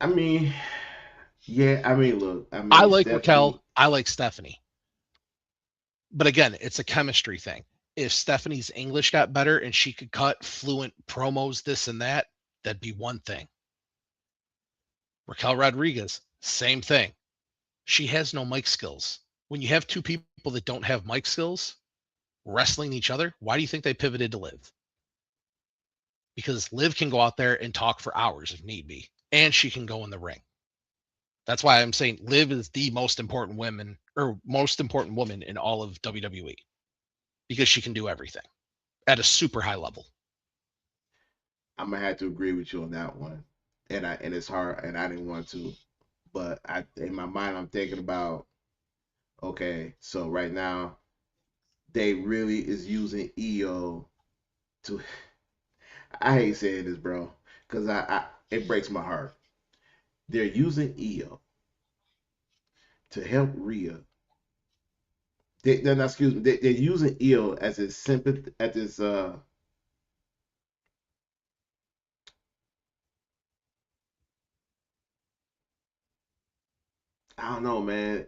I mean, yeah. I mean, look. I like Stephanie, Raquel. I like Stephanie. But again, it's a chemistry thing. If Stephanie's English got better and she could cut fluent promos, this and that, that'd be one thing. Raquel Rodriguez, same thing. She has no mic skills. When you have two people that don't have mic skills, wrestling each other, why do you think they pivoted to Liv? Because Liv can go out there and talk for hours if need be, and she can go in the ring. That's why I'm saying Liv is the most important woman in all of WWE because she can do everything at a super high level. I'm gonna have to agree with you on that one, and it's hard, and I didn't want to, but I in my mind I'm thinking about okay, so right now they really is using EO to. I hate saying this, bro, because I it breaks my heart. They're using EO to help Rhea. They're not, excuse me. They're using EO as a sympath as this. I don't know, man.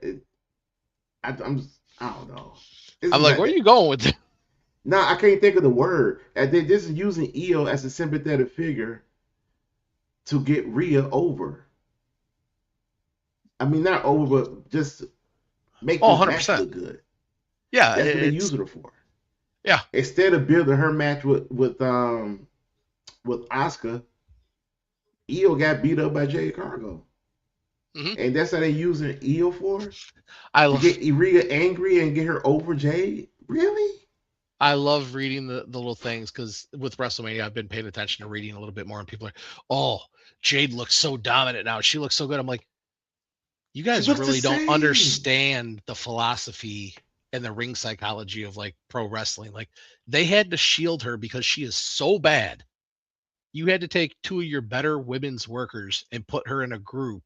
I'm just, I don't know. This I'm is like, not. where are you going with this? Nah, I can't think of the word. And they just using EO as a sympathetic figure to get Rhea over. I mean, not over, but just make Oh, this match 100%. look good. Yeah, That's what they it's using her for. yeah. Instead of building her match with Asuka, EO got beat up by Jade Cargo, hmm and that's how they using EO for I to love get Rhea angry and get her over Jade. Really? I love reading the little things because with WrestleMania, I've been paying attention to reading a little bit more, and people are, oh, Jade looks so dominant now. She looks so good. I'm like, you She guys looks the really don't same. understand the philosophy and the ring psychology of like pro wrestling. Like they had to shield her because she is so bad. You had to take two of your better women's workers and put her in a group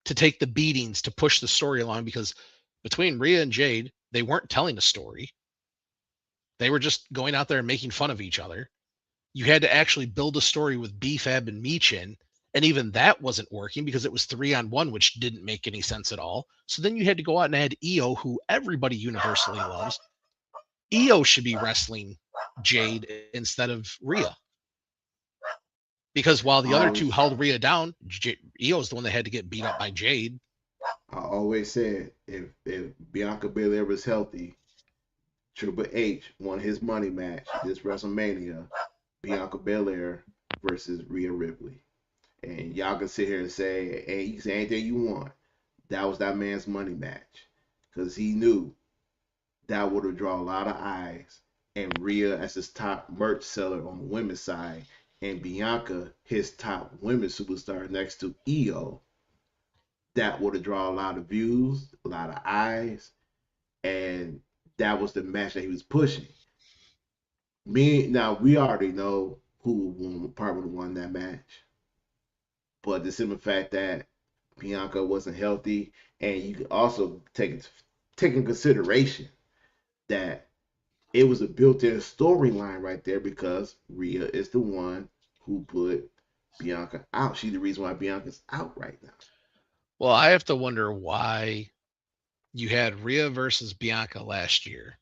to take the beatings to push the story along because between Rhea and Jade, they weren't telling a story. They were just going out there and making fun of each other. You had to actually build a story with BFAB and Meechin, and even that wasn't working because it was 3-on-1, which didn't make any sense at all. So then you had to go out and add EO, who everybody universally loves. EO should be wrestling Jade instead of Rhea. Because while the other Um, two held Rhea down, EO is the one that had to get beat up by Jade. I always said if Bianca Belair was healthy, Triple H won his money match this WrestleMania, Bianca Belair versus Rhea Ripley. And y'all can sit here and say, hey, you can say anything you want. That was that man's money match. Because he knew that would have drawn a lot of eyes. And Rhea as his top merch seller on the women's side, and Bianca his top women's superstar next to EO, that would have drawn a lot of views, a lot of eyes, and that was the match that he was pushing. Me now we already know who won, probably won that match, but the simple fact that Bianca wasn't healthy, and you can also take in consideration that it was a built-in storyline right there because Rhea is the one who put Bianca out. She's the reason why Bianca's out right now. Well, I have to wonder why you had Rhea versus Bianca last year,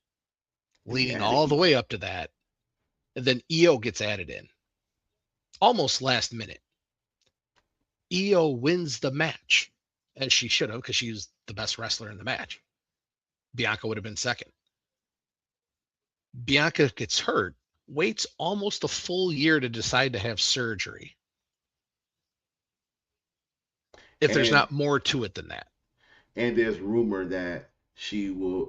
And you leading added all the way EO. up to that, and then EO gets added in almost last minute. EO wins the match, as she should have, because she was the best wrestler in the match. Bianca would have been second. Bianca gets hurt, waits almost a full year to decide to have surgery. If there's And not more to it than that. and there's rumor that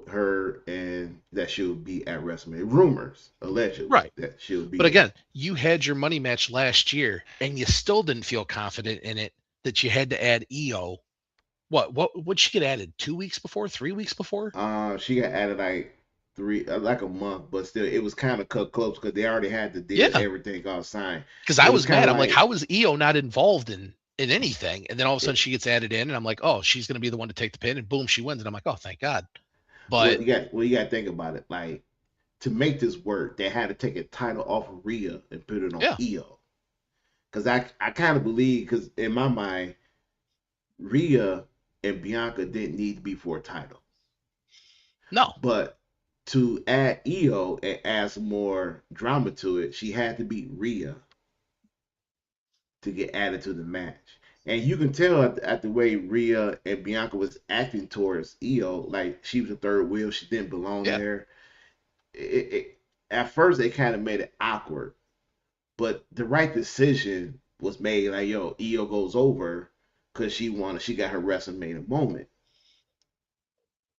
her and that she'll be at WrestleMania. Rumors, allegedly, Right. that she'll be But there. again, you had your money match last year and you still didn't feel confident in it that you had to add EO. What would she get added 2 weeks before, 3 weeks before? She got added like like a month, but still, it was kind of cut close because they already had the deal, Yeah. everything all signed. Because It I was was kind mad. of I'm like, like, how is EO not involved in anything? And then all of a sudden it, she gets added in and I'm like, oh, she's gonna be the one to take the pin and boom, she wins. And I'm like, oh, thank God. well, But you got to think about it. Like to make this work, they had to take a title off of Rhea and put it on yeah, EO. Because I kind of believe, because in my mind, Rhea and Bianca didn't need to be for a title. no. But to add EO and add some more drama to it, she had to beat Rhea to get added to the match. And you can tell at the way Rhea and Bianca was acting towards EO, like she was a third wheel, she didn't belong Yeah. there. it at first they kind of made it awkward, but the right decision was made. Like, yo, Io goes over because she wanted, she got her WrestleMania moment.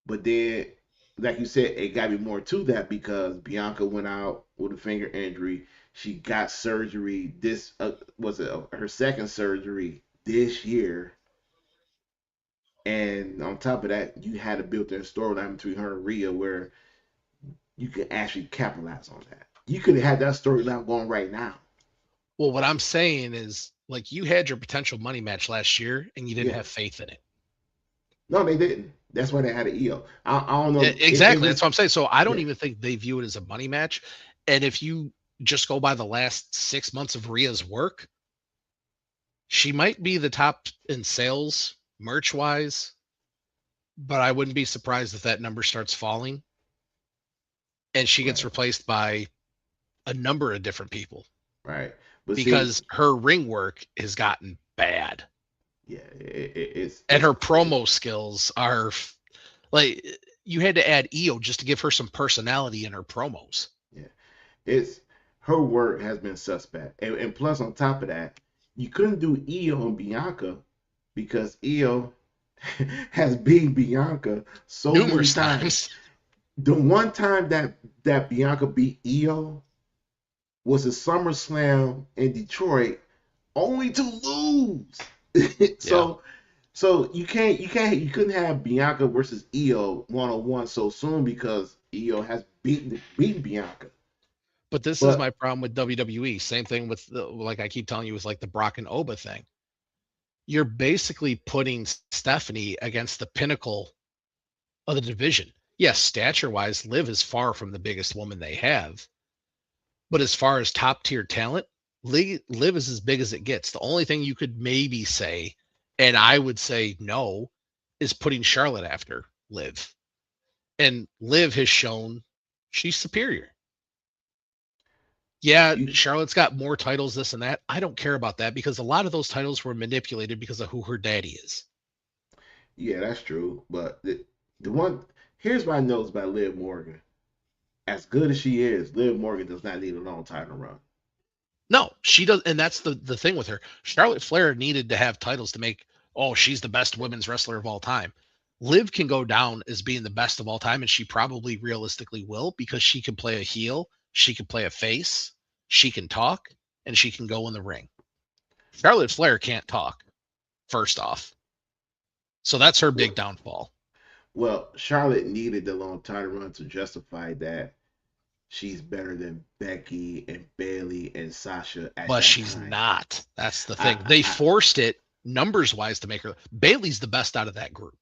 But then, like you said, it got to be more to that because Bianca went out with a finger injury. She got surgery. This was it, her second surgery this year. And on top of that, you had to build that storyline between her and Rhea where you could actually capitalize on that. You could have had that storyline going right now. Well, what I'm saying is, like, you had your potential money match last year and you didn't Yeah. have faith in it. No, they didn't. That's why they had an EO. I don't know. It Exactly. That's was, what I'm saying. So I don't yeah, even think they view it as a money match. And if you just go by the last 6 months of Rhea's work, she might be the top in sales merch wise, but I wouldn't be surprised if that number starts falling and she gets right, replaced by a number of different people right. But see, because her ring work has gotten bad yeah, and it's her crazy. promo skills are like you had to add EO just to give her some personality in her promos. Yeah, it's her work has been suspect, and plus on top of that, you couldn't do Io and Bianca because Io has beat Bianca so many Numerous times. times. The one time that Bianca beat Io was a SummerSlam in Detroit, only to lose. Yeah. So you couldn't have Bianca versus Io 1-on-1 so soon because Io has beaten Bianca. But this is my But problem with WWE. Same thing with like I keep telling you with like the Brock and Oba thing. You're basically putting Stephanie against the pinnacle of the division. Yes, stature wise, Liv is far from the biggest woman they have. But as far as top tier talent, Liv is as big as it gets. The only thing you could maybe say, and I would say no, is putting Charlotte after Liv. And Liv has shown she's superior. Yeah, you Charlotte's got more titles, this and that. I don't care about that because a lot of those titles were manipulated because of who her daddy is. Yeah, that's true. But the one here's what I noticed about Liv Morgan. As good as she is, Liv Morgan does not need a long title run. No, she does, and that's the thing with her. Charlotte Flair needed to have titles to make, oh, she's the best women's wrestler of all time. Liv can go down as being the best of all time, and she probably realistically will because she can play a heel, she can play a face, she can talk, and she can go in the ring. Charlotte Flair can't talk, first off. So that's her big Well, downfall. Charlotte needed the long title run to justify that she's better than Becky and Bailey and Sasha at But that she's time. not. That's the I, thing. They I forced it numbers wise to make her. Bailey's the best out of that group,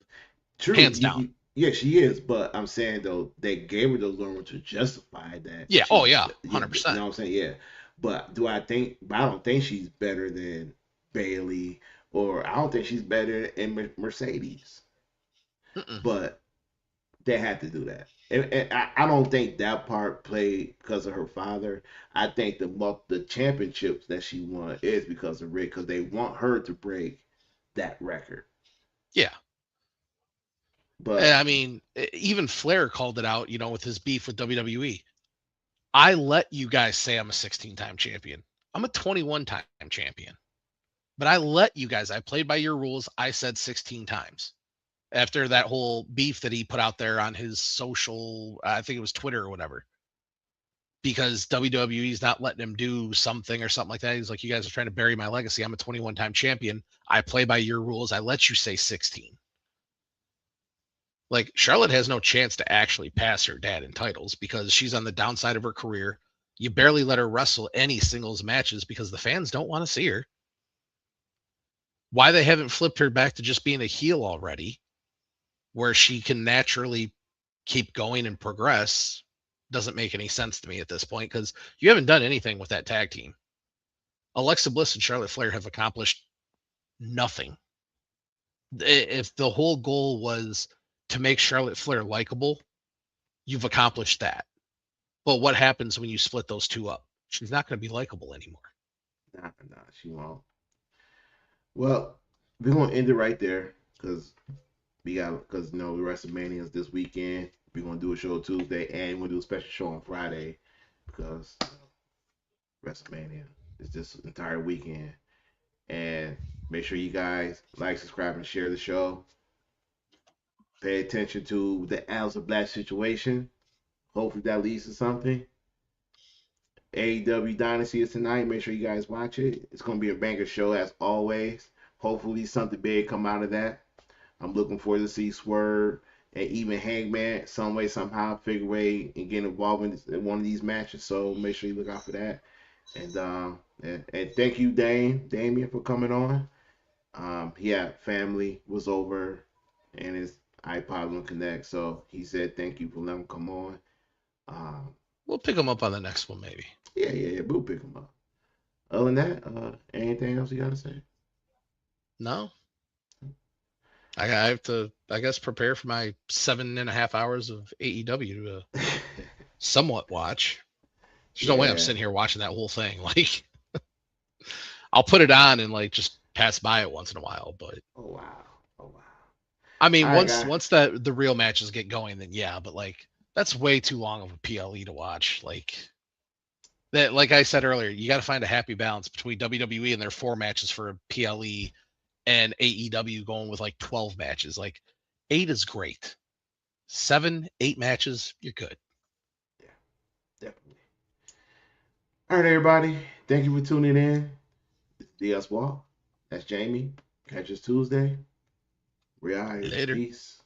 true, hands down. yeah, she is. But I'm saying though, they gave her the long run to justify that Yeah. Oh she's, yeah. yeah, you 100%. know what I'm saying, yeah. But do I think? But I don't think she's better than Bailey, or I don't think she's better than Mercedes. Mm-mm. But they had to do that. And I don't think that part played because of her father. I think the championships that she won is because of Rick, because they want her to break that record. Yeah. But I mean, even Flair called it out, with his beef with WWE. I let you guys say I'm a 16-time champion. I'm a 21-time champion. But I let you guys, I played by your rules. I said 16 times after that whole beef that he put out there on his social, I think it was Twitter or whatever, because WWE's not letting him do something or something like that. He's like, you guys are trying to bury my legacy. I'm a 21-time champion. I play by your rules. I let you say 16. Like Charlotte has no chance to actually pass her dad in titles because she's on the downside of her career. You barely let her wrestle any singles matches because the fans don't want to see her. Why they haven't flipped her back to just being a heel already, where she can naturally keep going and progress, doesn't make any sense to me at this point because you haven't done anything with that tag team. Alexa Bliss and Charlotte Flair have accomplished nothing. If the whole goal was to make Charlotte Flair likable, you've accomplished that. But what happens when you split those two up? She's not going to be likable anymore. nah, she won't. Well, we're gonna end it right there because we got because the rest of Mania is this weekend. We're gonna do a show Tuesday, and we're gonna do a special show on Friday because WrestleMania is this entire weekend. And make sure you guys like, subscribe, and share the show. Pay attention to the Alice of Black situation. Hopefully that leads to something. AEW Dynasty is tonight. Make sure you guys watch it. It's gonna be a banger show as always. Hopefully something big come out of that. I'm looking forward to see Swerve and even Hangman some way somehow figure way and get involved in one of these matches. So make sure you look out for that. And thank you, Damien, for coming on. Yeah, family was over and his iPod wouldn't connect, so he said thank you for letting him come on. Um, We'll pick them up on the next one, maybe. yeah, we'll pick him up. Other than that, anything else you gotta say? No, I have to, I guess, prepare for my 7.5 hours of AEW to somewhat watch. There's no way I'm Yeah. sitting here watching that whole thing. Like, I'll put it on and like just pass by it once in a while. But Oh wow. Oh wow. I mean, All right, once guys. once that the real matches get going, then yeah. But like, that's way too long of a PLE to watch. Like that, like I said earlier, you got to find a happy balance between WWE and their 4 matches for a PLE and AEW going with like 12 matches. Like 8 is great. 7, 8 matches, you're good. Yeah, definitely. All right, everybody. Thank you for tuning in. It's DS Walk. That's Jamie. Catch us Tuesday. Real Later. Peace.